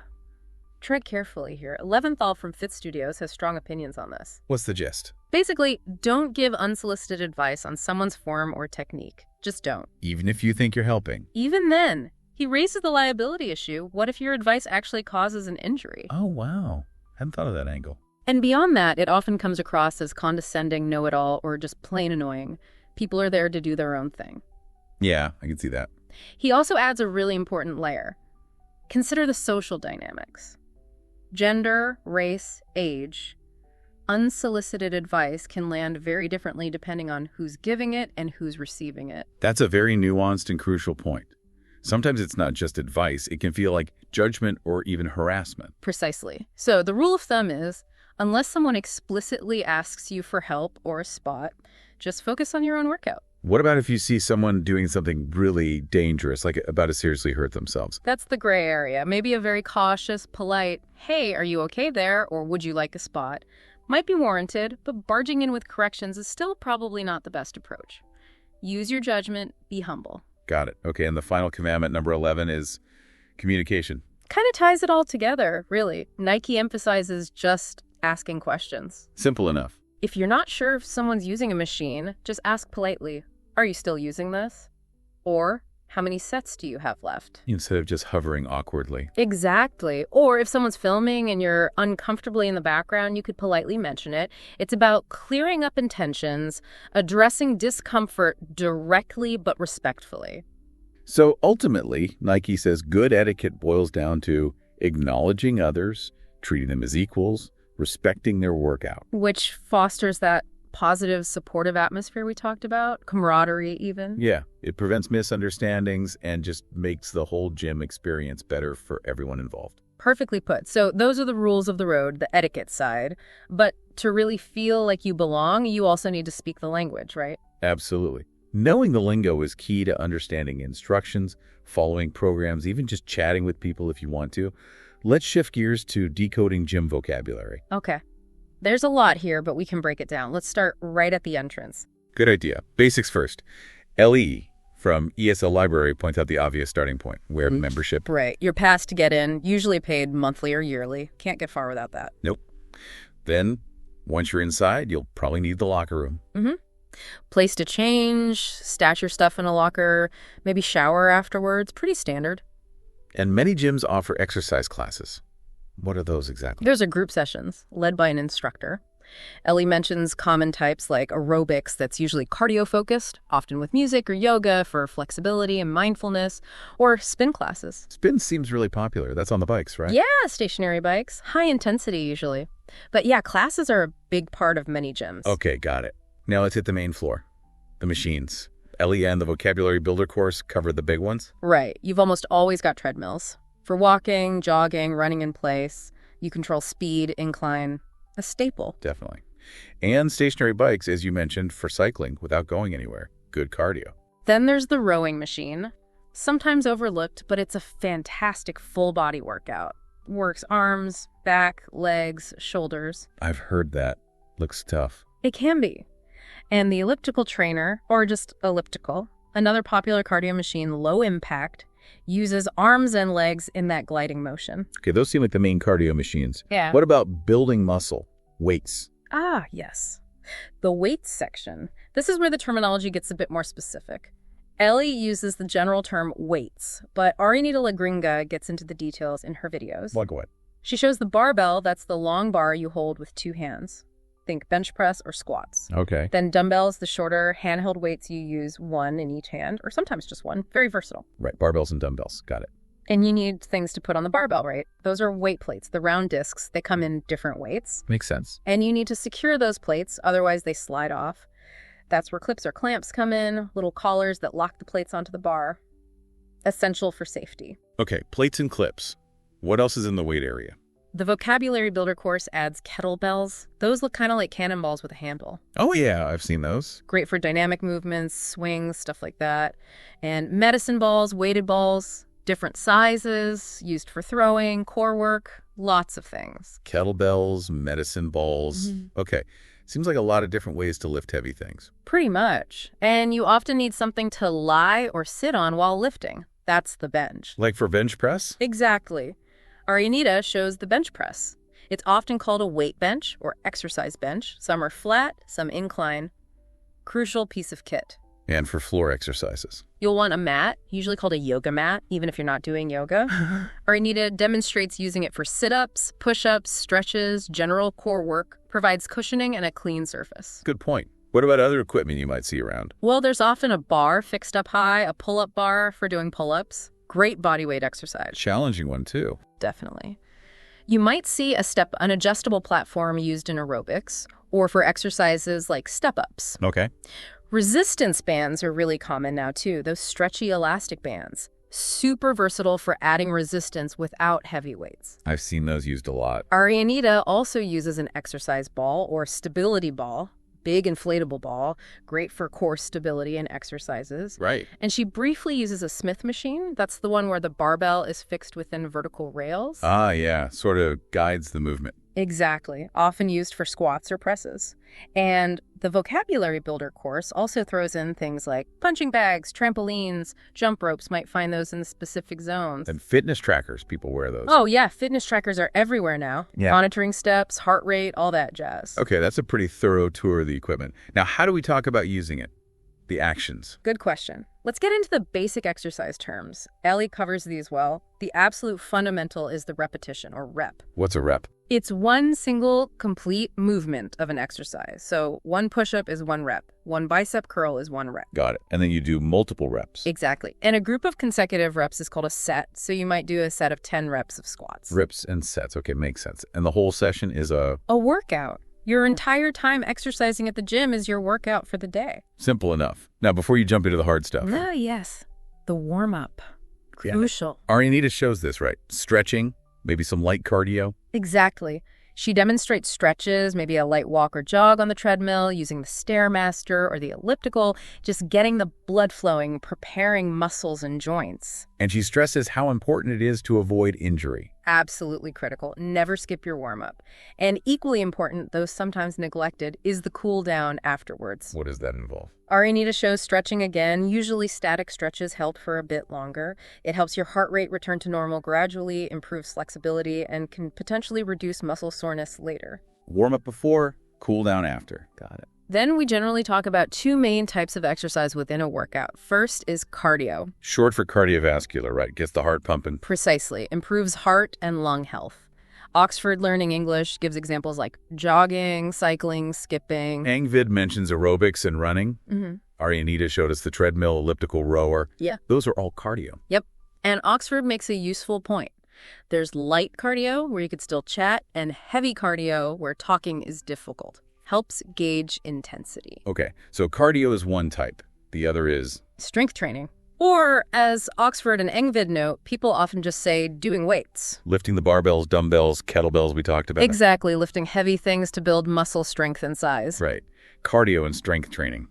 Tread carefully here. Leventhal from Fit Studios has strong opinions on this. What's the gist? Basically, don't give unsolicited advice on someone's form or technique. Just don't. Even if you think you're helping. Even then, he raises the liability issue. What if your advice actually causes an injury? Oh, wow. Hadn't thought of that angle. And beyond that, it often comes across as condescending, know-it-all, or just plain annoying. People are there to do their own thing. Yeah, I can see that. He also adds a really important layer. Consider the social dynamics. Gender, race, age. Unsolicited advice can land very differently depending on who's giving it and who's receiving it. That's a very nuanced and crucial point. Sometimes it's not just advice. It can feel like judgment or even harassment. Precisely. So the rule of thumb is, unless someone explicitly asks you for help or a spot, just focus on your own workout. What about if you see someone doing something really dangerous, like about to seriously hurt themselves? That's the gray area. Maybe a very cautious, polite, hey, are you okay there? Or would you like a spot? Might be warranted, but barging in with corrections is still probably not the best approach. Use your judgment, be humble. Got it. Okay, and the final commandment, number 11, is communication. Kind of ties it all together, really. Nike emphasizes just asking questions. Simple enough. If you're not sure if someone's using a machine, just ask politely, are you still using this? Or, how many sets do you have left? Instead of just hovering awkwardly. Exactly. Or if someone's filming and you're uncomfortably in the background, you could politely mention it. It's about clearing up intentions, addressing discomfort directly but respectfully. So ultimately, Nike says good etiquette boils down to acknowledging others, treating them as equals, respecting their workout. Which fosters that positive, supportive atmosphere we talked about, camaraderie even. Yeah, it prevents misunderstandings and just makes the whole gym experience better for everyone involved. Perfectly put. So those are the rules of the road, the etiquette side. But to really feel like you belong, you also need to speak the language, right? Absolutely. Knowing the lingo is key to understanding instructions, following programs, even just chatting with people if you want to. Let's shift gears to decoding gym vocabulary. Okay. There's a lot here, but we can break it down. Let's start right at the entrance. Good idea. Basics first. LE from ESL Library points out the obvious starting point, where membership. Right. Your pass to get in, usually paid monthly or yearly. Can't get far without that. Nope. Then, once you're inside, you'll probably need the locker room. Place to change, stash your stuff in a locker, maybe shower afterwards. Pretty standard. And many gyms offer exercise classes. What are those exactly? Those are group sessions led by an instructor. Ellie mentions common types like aerobics that's usually cardio-focused, often with music or yoga for flexibility and mindfulness, or spin classes. Spin seems really popular. That's on the bikes, right? Yeah, stationary bikes. High intensity usually. But yeah, classes are a big part of many gyms. Okay, got it. Now let's hit the main floor. The machines. Ellie and the Vocabulary Builder course covered the big ones? Right. You've almost always got treadmills. For walking, jogging, running in place, you control speed, incline. A staple. Definitely. And stationary bikes, as you mentioned, for cycling without going anywhere. Good cardio. Then there's the rowing machine. Sometimes overlooked, but it's a fantastic full-body workout. Works arms, back, legs, shoulders. I've heard that. Looks tough. It can be. And the elliptical trainer, or just elliptical, another popular cardio machine, low impact, uses arms and legs in that gliding motion. Okay, those seem like the main cardio machines. Yeah. What about building muscle? Weights. Ah, yes. The weights section. This is where the terminology gets a bit more specific. Ellie uses the general term weights, but Arinita Lagringa gets into the details in her videos. Like what? She shows the barbell, that's the long bar you hold with two hands. Think bench press or squats. Okay. Then dumbbells, the shorter handheld weights you use one in each hand, or sometimes just one. Very versatile. Right, barbells and dumbbells. Got it. And you need things to put on the barbell, right? Those are weight plates, the round discs. They come in different weights. Makes sense. And you need to secure those plates, otherwise they slide off. That's where clips or clamps come in, little collars that lock the plates onto the bar. Essential for safety. Okay, plates and clips. What else is in the weight area? The Vocabulary Builder course adds kettlebells. Those look kind of like cannonballs with a handle. Oh yeah, I've seen those. Great for dynamic movements, swings, stuff like that. And medicine balls, weighted balls, different sizes, used for throwing, core work, lots of things. Kettlebells, medicine balls. Okay, seems like a lot of different ways to lift heavy things. Pretty much. And you often need something to lie or sit on while lifting. That's the bench. Like for bench press? Exactly. Arinita shows the bench press. It's often called a weight bench or exercise bench. Some are flat, some incline. Crucial piece of kit. And for floor exercises. You'll want a mat, usually called a yoga mat, even if you're not doing yoga. Arinita demonstrates using it for sit-ups, push-ups, stretches, general core work, provides cushioning and a clean surface. Good point. What about other equipment you might see around? Well, there's often a bar fixed up high, a pull-up bar for doing pull-ups. Great body weight exercise. Challenging one, too. Definitely. You might see an adjustable platform used in aerobics or for exercises like step-ups. Okay. Resistance bands are really common now, too. Those stretchy elastic bands. Super versatile for adding resistance without heavy weights. I've seen those used a lot. Arinita also uses an exercise ball or stability ball. Big inflatable ball, great for core stability and exercises. Right. And she briefly uses a Smith machine. That's the one where the barbell is fixed within vertical rails. Ah, yeah. Sort of guides the movement. Exactly. Often used for squats or presses. And the Vocabulary Builder course also throws in things like punching bags, trampolines, jump ropes. Might find those in specific zones. And fitness trackers, people wear those. Oh, yeah. Fitness trackers are everywhere now. Yeah. Monitoring steps, heart rate, all that jazz. Okay, that's a pretty thorough tour of the equipment. Now, how do we talk about using it? The actions. Good question. Let's get into the basic exercise terms. Ellie covers these well. The absolute fundamental is the repetition, or rep. What's a rep? It's one single complete movement of an exercise. So one push-up is one rep. One bicep curl is one rep. Got it. And then you do multiple reps. Exactly. And a group of consecutive reps is called a set. So you might do a set of 10 reps of squats. Reps and sets. Okay, makes sense. And the whole session is a workout. Your entire time exercising at the gym is your workout for the day. Simple enough. Now, before you jump into the hard stuff. Oh, yes. The warm-up. Crucial. Arinita shows this, right? Stretching, maybe some light cardio. Exactly. She demonstrates stretches, maybe a light walk or jog on the treadmill, using the Stairmaster or the elliptical, just getting the blood flowing, preparing muscles and joints. And she stresses how important it is to avoid injury. Absolutely critical. Never skip your warm-up. And equally important, though sometimes neglected, is the cool down afterwards. What does that involve? Arianita shows stretching again. Usually static stretches help for a bit longer. It helps your heart rate return to normal gradually, improves flexibility, and can potentially reduce muscle soreness later. Warm up before, cool down after. Got it. Then we generally talk about two main types of exercise within a workout. First is cardio. Short for cardiovascular, right? Gets the heart pumping. Precisely. Improves heart and lung health. Oxford Learning English gives examples like jogging, cycling, skipping. Angvid mentions aerobics and running. Arianita showed us the treadmill, elliptical rower. Yeah. Those are all cardio. Yep. And Oxford makes a useful point. There's light cardio, where you could still chat, and heavy cardio, where talking is difficult. Helps gauge intensity. Okay, so cardio is one type. The other is strength training. Or, as Oxford and Engvid note, people often just say doing weights. lifting the barbells, dumbbells, kettlebells we talked about. Exactly, lifting heavy things to build muscle strength and size. Right. Cardio and strength training,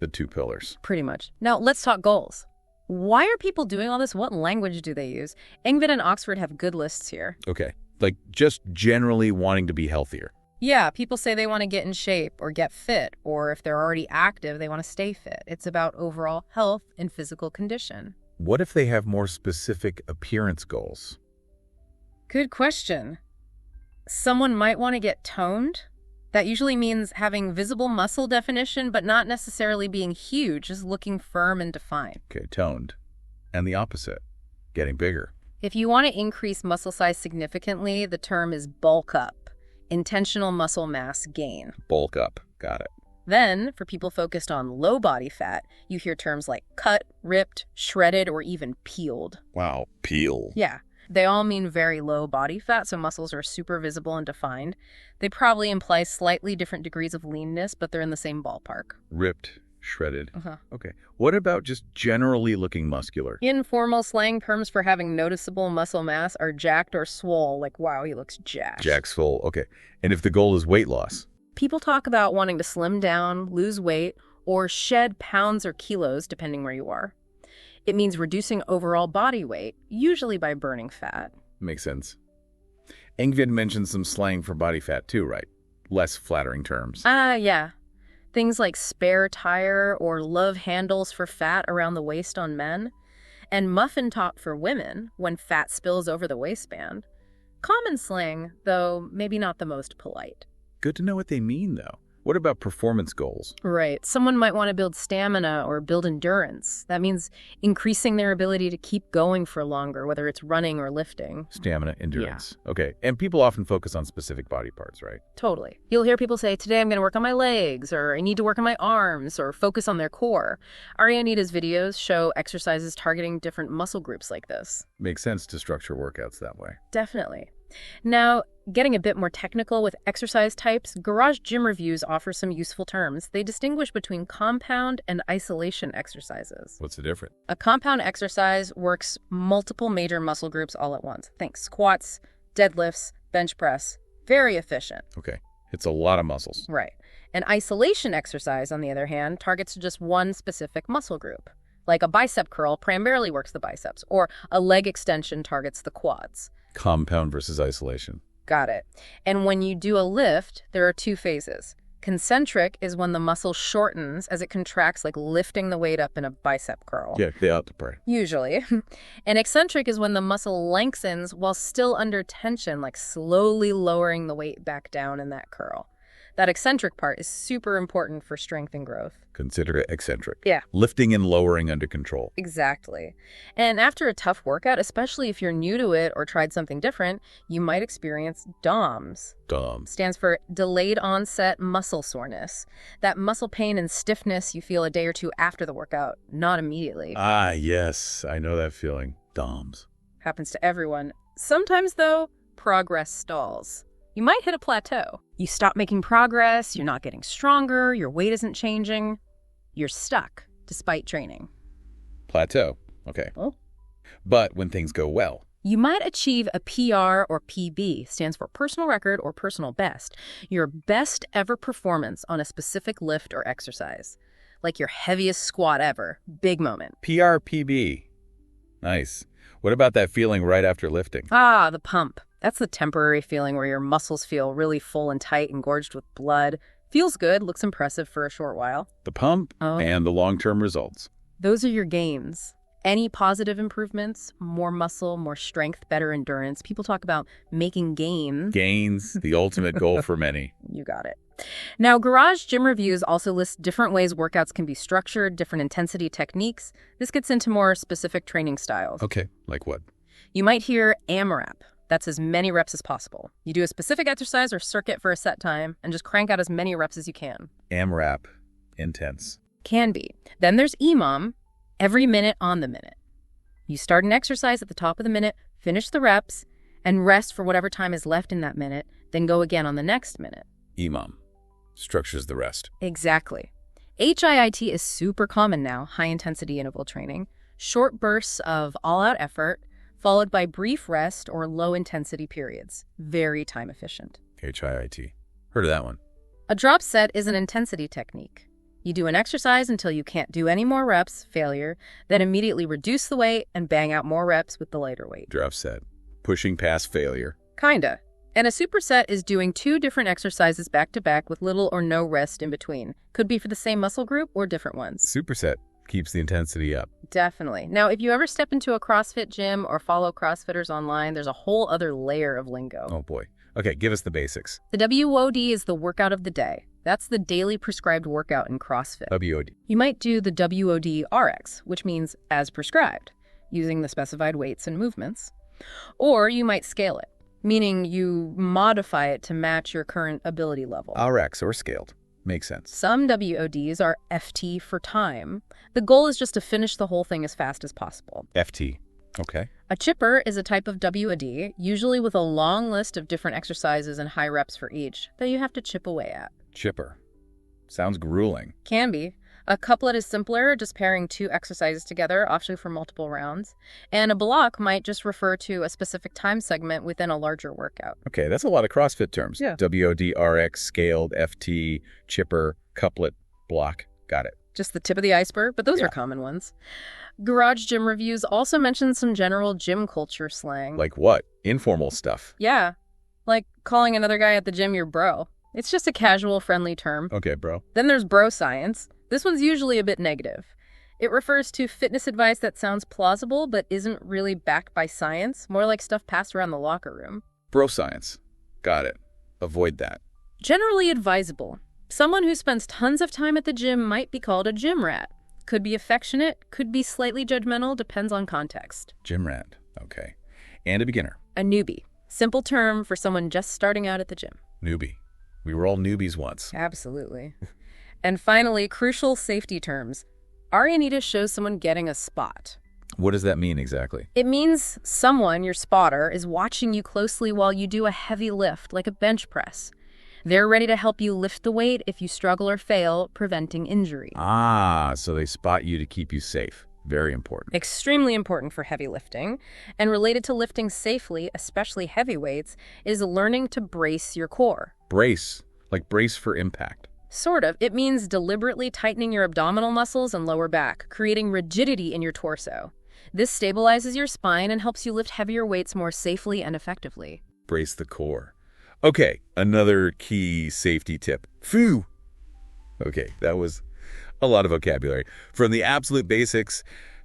the two pillars. Pretty much. Now, let's talk goals. Why are people doing all this? What language do they use? Engvid and Oxford have good lists here. Okay, like just generally wanting to be healthier. Yeah, people say they want to get in shape or get fit, or if they're already active, they want to stay fit. It's about overall health and physical condition. What if they have more specific appearance goals? Good question. Someone might want to get toned. That usually means having visible muscle definition, but not necessarily being huge, just looking firm and defined. Okay, toned. And the opposite, getting bigger. If you want to increase muscle size significantly, the term is bulk up. Intentional muscle mass gain. Bulk up. Got it. Then, for people focused on low body fat, you hear terms like cut, ripped, shredded, or even peeled. Wow, peel. Yeah, they all mean very low body fat, so muscles are super visible and defined. They probably imply slightly different degrees of leanness, but they're in the same ballpark. Ripped, shredded. Uh-huh. Okay. What about just generally looking muscular? Informal slang terms for having noticeable muscle mass are jacked or swole, like, wow, he looks jacked. Jack swole. Okay. And if the goal is weight loss? People talk about wanting to slim down, lose weight, or shed pounds or kilos, depending where you are. It means reducing overall body weight, usually by burning fat. Makes sense. Engvid mentioned some slang for body fat too, right? Less flattering terms. Yeah. Things like spare tire or love handles for fat around the waist on men, and muffin top for women when fat spills over the waistband. Common slang, though maybe not the most polite. Good to know what they mean, though. What about performance goals? Right. Someone might want to build stamina or build endurance. That means increasing their ability to keep going for longer, whether it's running or lifting. Stamina, endurance. Yeah. Okay. And people often focus on specific body parts, right? Totally. You'll hear people say, today I'm going to work on my legs, or I need to work on my arms, or focus on their core. Arianita's videos show exercises targeting different muscle groups like this. Makes sense to structure workouts that way. Definitely. Now, getting a bit more technical with exercise types, Garage Gym Reviews offer some useful terms. They distinguish between compound and isolation exercises. What's the difference? A compound exercise works multiple major muscle groups all at once. Think squats, deadlifts, bench press. Very efficient. Okay. It's a lot of muscles. Right. An isolation exercise, on the other hand, targets just one specific muscle group. Like a bicep curl primarily works the biceps, or a leg extension targets the quads. Compound versus isolation. Got it. And when you do a lift, there are two phases. Concentric is when the muscle shortens as it contracts, like lifting the weight up in a bicep curl. Yeah, the out part. Usually. And eccentric is when the muscle lengthens while still under tension, like slowly lowering the weight back down in that curl. That eccentric part is super important for strength and growth. Consider it eccentric. Yeah. Lifting and lowering under control. Exactly. And after a tough workout, especially if you're new to it or tried something different, you might experience DOMS. DOMS stands for delayed onset muscle soreness. That muscle pain and stiffness you feel a day or two after the workout, not immediately. Ah, yes. I know that feeling. DOMS. Happens to everyone. Sometimes, though, progress stalls. You might hit a plateau. You stop making progress, you're not getting stronger, your weight isn't changing. You're stuck, despite training. Plateau. Okay. Oh. But when things go well, You might achieve a PR or PB, stands for personal record or personal best, your best ever performance on a specific lift or exercise. Like your heaviest squat ever. Big moment. PRPB. Nice. What about that feeling right after lifting? Ah, the pump. That's the temporary feeling where your muscles feel really full and tight and gorged with blood. Feels good, looks impressive for a short while. The pump and the long-term results. Those are your gains. Any positive improvements, more muscle, more strength, better endurance. People talk about making gains. Gains, the ultimate goal for many. You got it. Now, Garage Gym Reviews also lists different ways workouts can be structured, different intensity techniques. This gets into more specific training styles. Okay, like what? You might hear AMRAP. That's as many reps as possible. You do a specific exercise or circuit for a set time and just crank out as many reps as you can. AMRAP. Intense. Can be. Then there's EMOM. Every minute on the minute. You start an exercise at the top of the minute, finish the reps, and rest for whatever time is left in that minute, then go again on the next minute. EMOM. Structures the rest. Exactly. HIIT is super common now, high-intensity interval training. Short bursts of all-out effort, followed by brief rest or low-intensity periods. Very time-efficient. HIIT. Heard of that one. A drop set is an intensity technique. You do an exercise until you can't do any more reps, failure, then immediately reduce the weight and bang out more reps with the lighter weight. Drop set. Pushing past failure. Kinda. And a superset is doing 2 different exercises back-to-back with little or no rest in between. Could be for the same muscle group or different ones. Superset keeps the intensity up. Definitely. Now, if you ever step into a CrossFit gym or follow CrossFitters online, there's a whole other layer of lingo. Oh boy. Okay, give us the basics. The WOD is the workout of the day. That's the daily prescribed workout in CrossFit. WOD. You might do the WOD RX, which means as prescribed, using the specified weights and movements. Or you might scale it, meaning you modify it to match your current ability level. RX or scaled. Makes sense. Some WODs are FT for time. The goal is just to finish the whole thing as fast as possible. FT. Okay. A chipper is a type of WOD, usually with a long list of different exercises and high reps for each, that you have to chip away at. Chipper. Sounds grueling. Can be. A couplet is simpler, just pairing 2 exercises together, often for multiple rounds. And a block might just refer to a specific time segment within a larger workout. Okay, that's a lot of CrossFit terms. Yeah. WOD, RX, scaled, FT, chipper, couplet, block. Got it. Just the tip of the iceberg, but those are common ones. Garage Gym Reviews also mention some general gym culture slang. Like what? Informal stuff. Yeah. Like calling another guy at the gym your bro. It's just a casual, friendly term. Okay, bro. Then there's bro science. This one's usually a bit negative. It refers to fitness advice that sounds plausible but isn't really backed by science, more like stuff passed around the locker room. Bro science. Got it. Avoid that. Generally advisable. Someone who spends tons of time at the gym might be called a gym rat. Could be affectionate, could be slightly judgmental, depends on context. Gym rat. Okay. And a beginner. A newbie. Simple term for someone just starting out at the gym. Newbie. We were all newbies once. Absolutely. And finally, crucial safety terms. Arianita shows someone getting a spot. What does that mean exactly? It means someone, your spotter, is watching you closely while you do a heavy lift, like a bench press. They're ready to help you lift the weight if you struggle or fail, preventing injury. Ah, so they spot you to keep you safe. Very important. Extremely important for heavy lifting. And related to lifting safely, especially heavy weights, is learning to brace your core. Brace. Like brace for impact. Sort of. It means deliberately tightening your abdominal muscles and lower back, creating rigidity in your torso. This stabilizes your spine and helps you lift heavier weights more safely and effectively. Brace the core. Okay, another key safety tip. Phew. Okay, that was a lot of vocabulary. From the absolute basics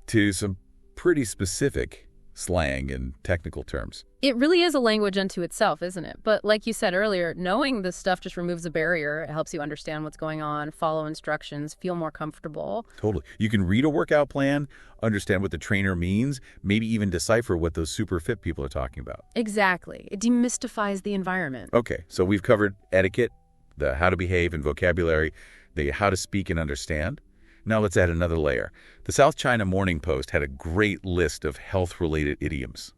to some pretty specific slang and technical terms. It really is a language unto itself, isn't it? But like you said earlier, knowing this stuff just removes a barrier. It helps you understand what's going on, follow instructions, feel more comfortable. Totally. You can read a workout plan, understand what the trainer means, maybe even decipher what those super fit people are talking about. Exactly. It demystifies the environment. Okay, so we've covered etiquette, the how to behave and vocabulary, the how to speak and understand. Now let's add another layer. The South China Morning Post had a great list of health-related idioms.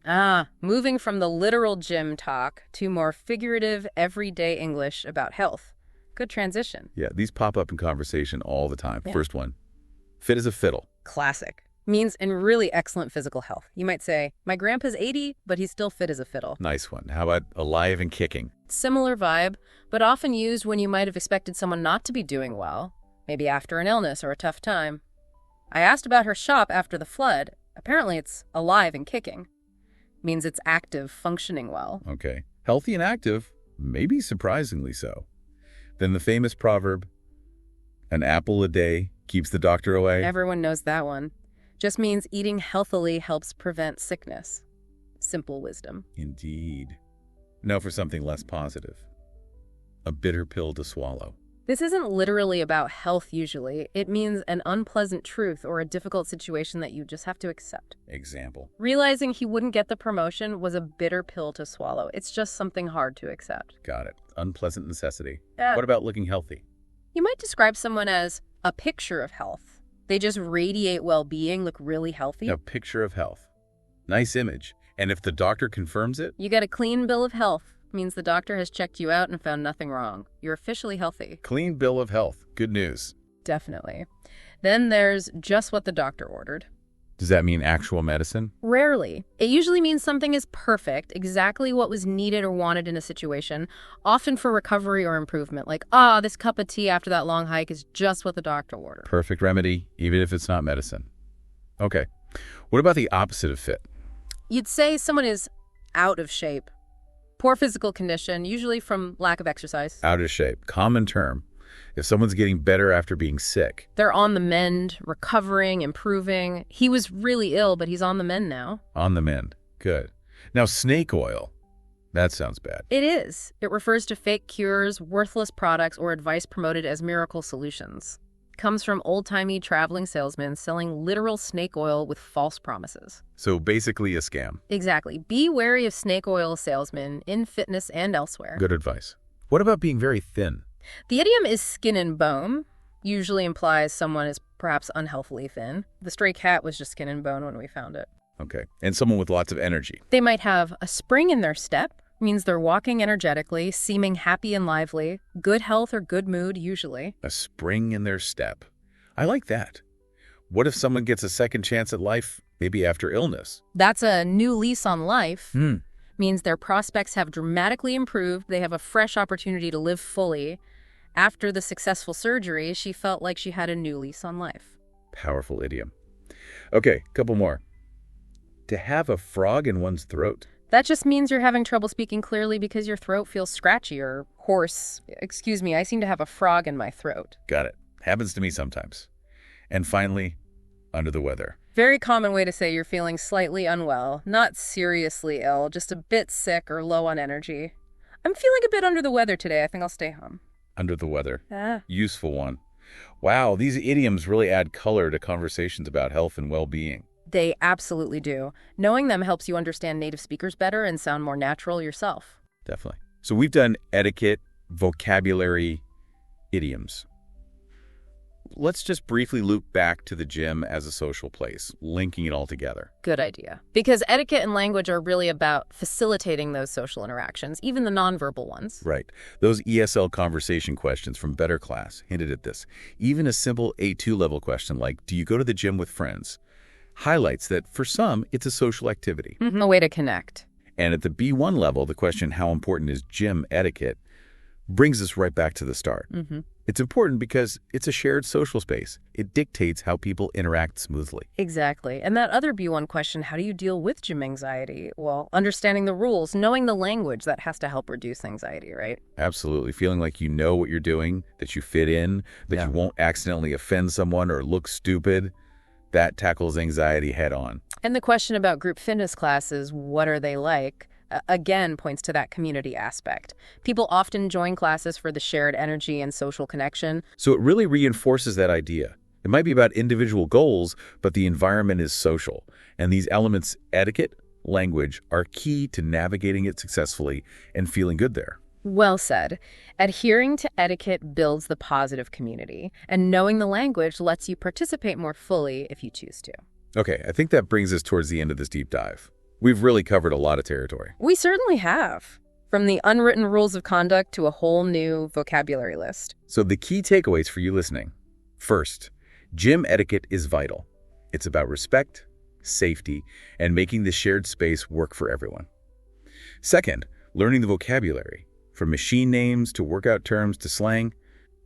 Moving from the literal gym talk to more figurative, everyday English about health. Good transition. Yeah, these pop up in conversation all the time. Yeah. First one, fit as a fiddle. Classic. means in really excellent physical health. You might say, my grandpa's 80, but he's still fit as a fiddle. Nice one. How about alive and kicking? Similar vibe, but often used when you might have expected someone not to be doing well, maybe after an illness or a tough time. I asked about her shop after the flood. Apparently it's alive and kicking. Means it's active, functioning well. Okay. Healthy and active, maybe surprisingly so. Then the famous proverb, an apple a day keeps the doctor away. Everyone knows that one. Just means eating healthily helps prevent sickness. Simple wisdom. Indeed. Now for something less positive. A bitter pill to swallow. This isn't literally about health usually. It means an unpleasant truth or a difficult situation that you just have to accept. Example. Realizing he wouldn't get the promotion was a bitter pill to swallow. It's just something hard to accept. Got it. Unpleasant necessity. What about looking healthy? You might describe someone as a picture of health. They just radiate well-being, look really healthy. A picture of health. Nice image. And if the doctor confirms it? You get a clean bill of health. Means the doctor has checked you out and found nothing wrong. You're officially healthy. Clean bill of health. Good news. Definitely. Then there's just what the doctor ordered. Does that mean actual medicine? Rarely. It usually means something is perfect, exactly what was needed or wanted in a situation, often for recovery or improvement. Like, this cup of tea after that long hike is just what the doctor ordered. Perfect remedy, even if it's not medicine. Okay. What about the opposite of fit? You'd say someone is out of shape. Poor physical condition, usually from lack of exercise. Out of shape. Common term. If someone's getting better after being sick. They're on the mend, recovering, improving. He was really ill, but he's on the mend now. On the mend. Good. Now, snake oil. That sounds bad. It is. It refers to fake cures, worthless products, or advice promoted as miracle solutions. Comes from old-timey traveling salesmen selling literal snake oil with false promises. So basically a scam. Exactly. Be wary of snake oil salesmen in fitness and elsewhere. Good advice. What about being very thin? The idiom is skin and bone. Usually implies someone is perhaps unhealthily thin. The stray cat was just skin and bone when we found it. Okay. And someone with lots of energy. They might have a spring in their step. Means they're walking energetically, seeming happy and lively, good health or good mood usually. A spring in their step. I like that. What if someone gets a second chance at life, maybe after illness? That's a new lease on life. Means their prospects have dramatically improved. They have a fresh opportunity to live fully. After the successful surgery, she felt like she had a new lease on life. Powerful idiom. Okay, couple more. To have a frog in one's throat. That just means you're having trouble speaking clearly because your throat feels scratchy or hoarse. Excuse me, I seem to have a frog in my throat. Got it. Happens to me sometimes. And finally, under the weather. Very common way to say you're feeling slightly unwell, not seriously ill, just a bit sick or low on energy. I'm feeling a bit under the weather today. I think I'll stay home. Under the weather. Useful one. Wow, these idioms really add color to conversations about health and well-being. They absolutely do. Knowing them helps you understand native speakers better and sound more natural yourself. Definitely. So we've done etiquette, vocabulary, idioms. Let's just briefly loop back to the gym as a social place, linking it all together. Good idea. Because etiquette and language are really about facilitating those social interactions, even the nonverbal ones. Right. Those ESL conversation questions from Better Class hinted at this. Even a simple A2 level question like, do you go to the gym with friends? Highlights that for some, it's a social activity. A way to connect. And at the B1 level, the question, how important is gym etiquette, brings us right back to the start. It's important because it's a shared social space. It dictates how people interact smoothly. Exactly. And that other B1 question, how do you deal with gym anxiety? Well, understanding the rules, knowing the language, that has to help reduce anxiety, right? Absolutely. Feeling like you know what you're doing, that you fit in, that you won't accidentally offend someone or look stupid. That tackles anxiety head on. And the question about group fitness classes, what are they like? Again, points to that community aspect. People often join classes for the shared energy and social connection. So it really reinforces that idea. It might be about individual goals, but the environment is social. And these elements, etiquette, language, are key to navigating it successfully and feeling good there. Well said. Adhering to etiquette builds the positive community, and knowing the language lets you participate more fully if you choose to. Okay, I think that brings us towards the end of this deep dive. We've really covered a lot of territory. We certainly have. From the unwritten rules of conduct to a whole new vocabulary list. So the key takeaways for you listening. First, gym etiquette is vital. It's about respect, safety, and making the shared space work for everyone. Second, learning the vocabulary, from machine names to workout terms to slang,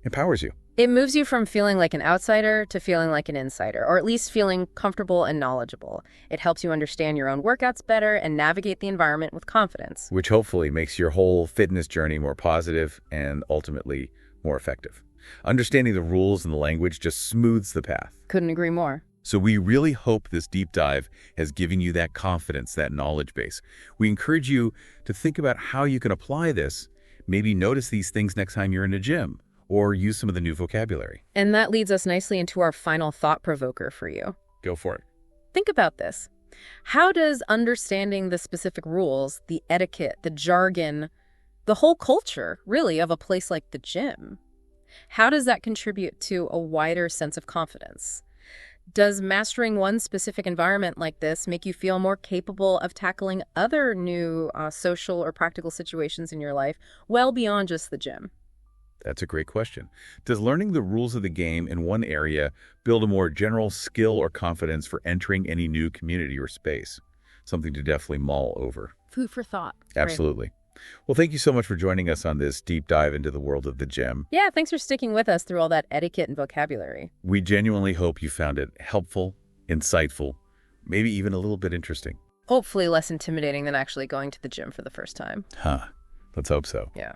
empowers you. It moves you from feeling like an outsider to feeling like an insider, or at least feeling comfortable and knowledgeable. It helps you understand your own workouts better and navigate the environment with confidence. Which hopefully makes your whole fitness journey more positive and ultimately more effective. Understanding the rules and the language just smooths the path. Couldn't agree more. So we really hope this deep dive has given you that confidence, that knowledge base. We encourage you to think about how you can apply this. Maybe notice these things next time you're in a gym, or use some of the new vocabulary. And that leads us nicely into our final thought provoker for you. Go for it. Think about this. How does understanding the specific rules, the etiquette, the jargon, the whole culture, really, of a place like the gym, how does that contribute to a wider sense of confidence? Does mastering one specific environment like this make you feel more capable of tackling other new social or practical situations in your life well beyond just the gym? That's a great question. Does learning the rules of the game in one area build a more general skill or confidence for entering any new community or space? Something to definitely mull over. Food for thought. Absolutely. Well, thank you so much for joining us on this deep dive into the world of the gym. Yeah, thanks for sticking with us through all that etiquette and vocabulary. We genuinely hope you found it helpful, insightful, maybe even a little bit interesting. Hopefully less intimidating than actually going to the gym for the first time. Let's hope so. Yeah.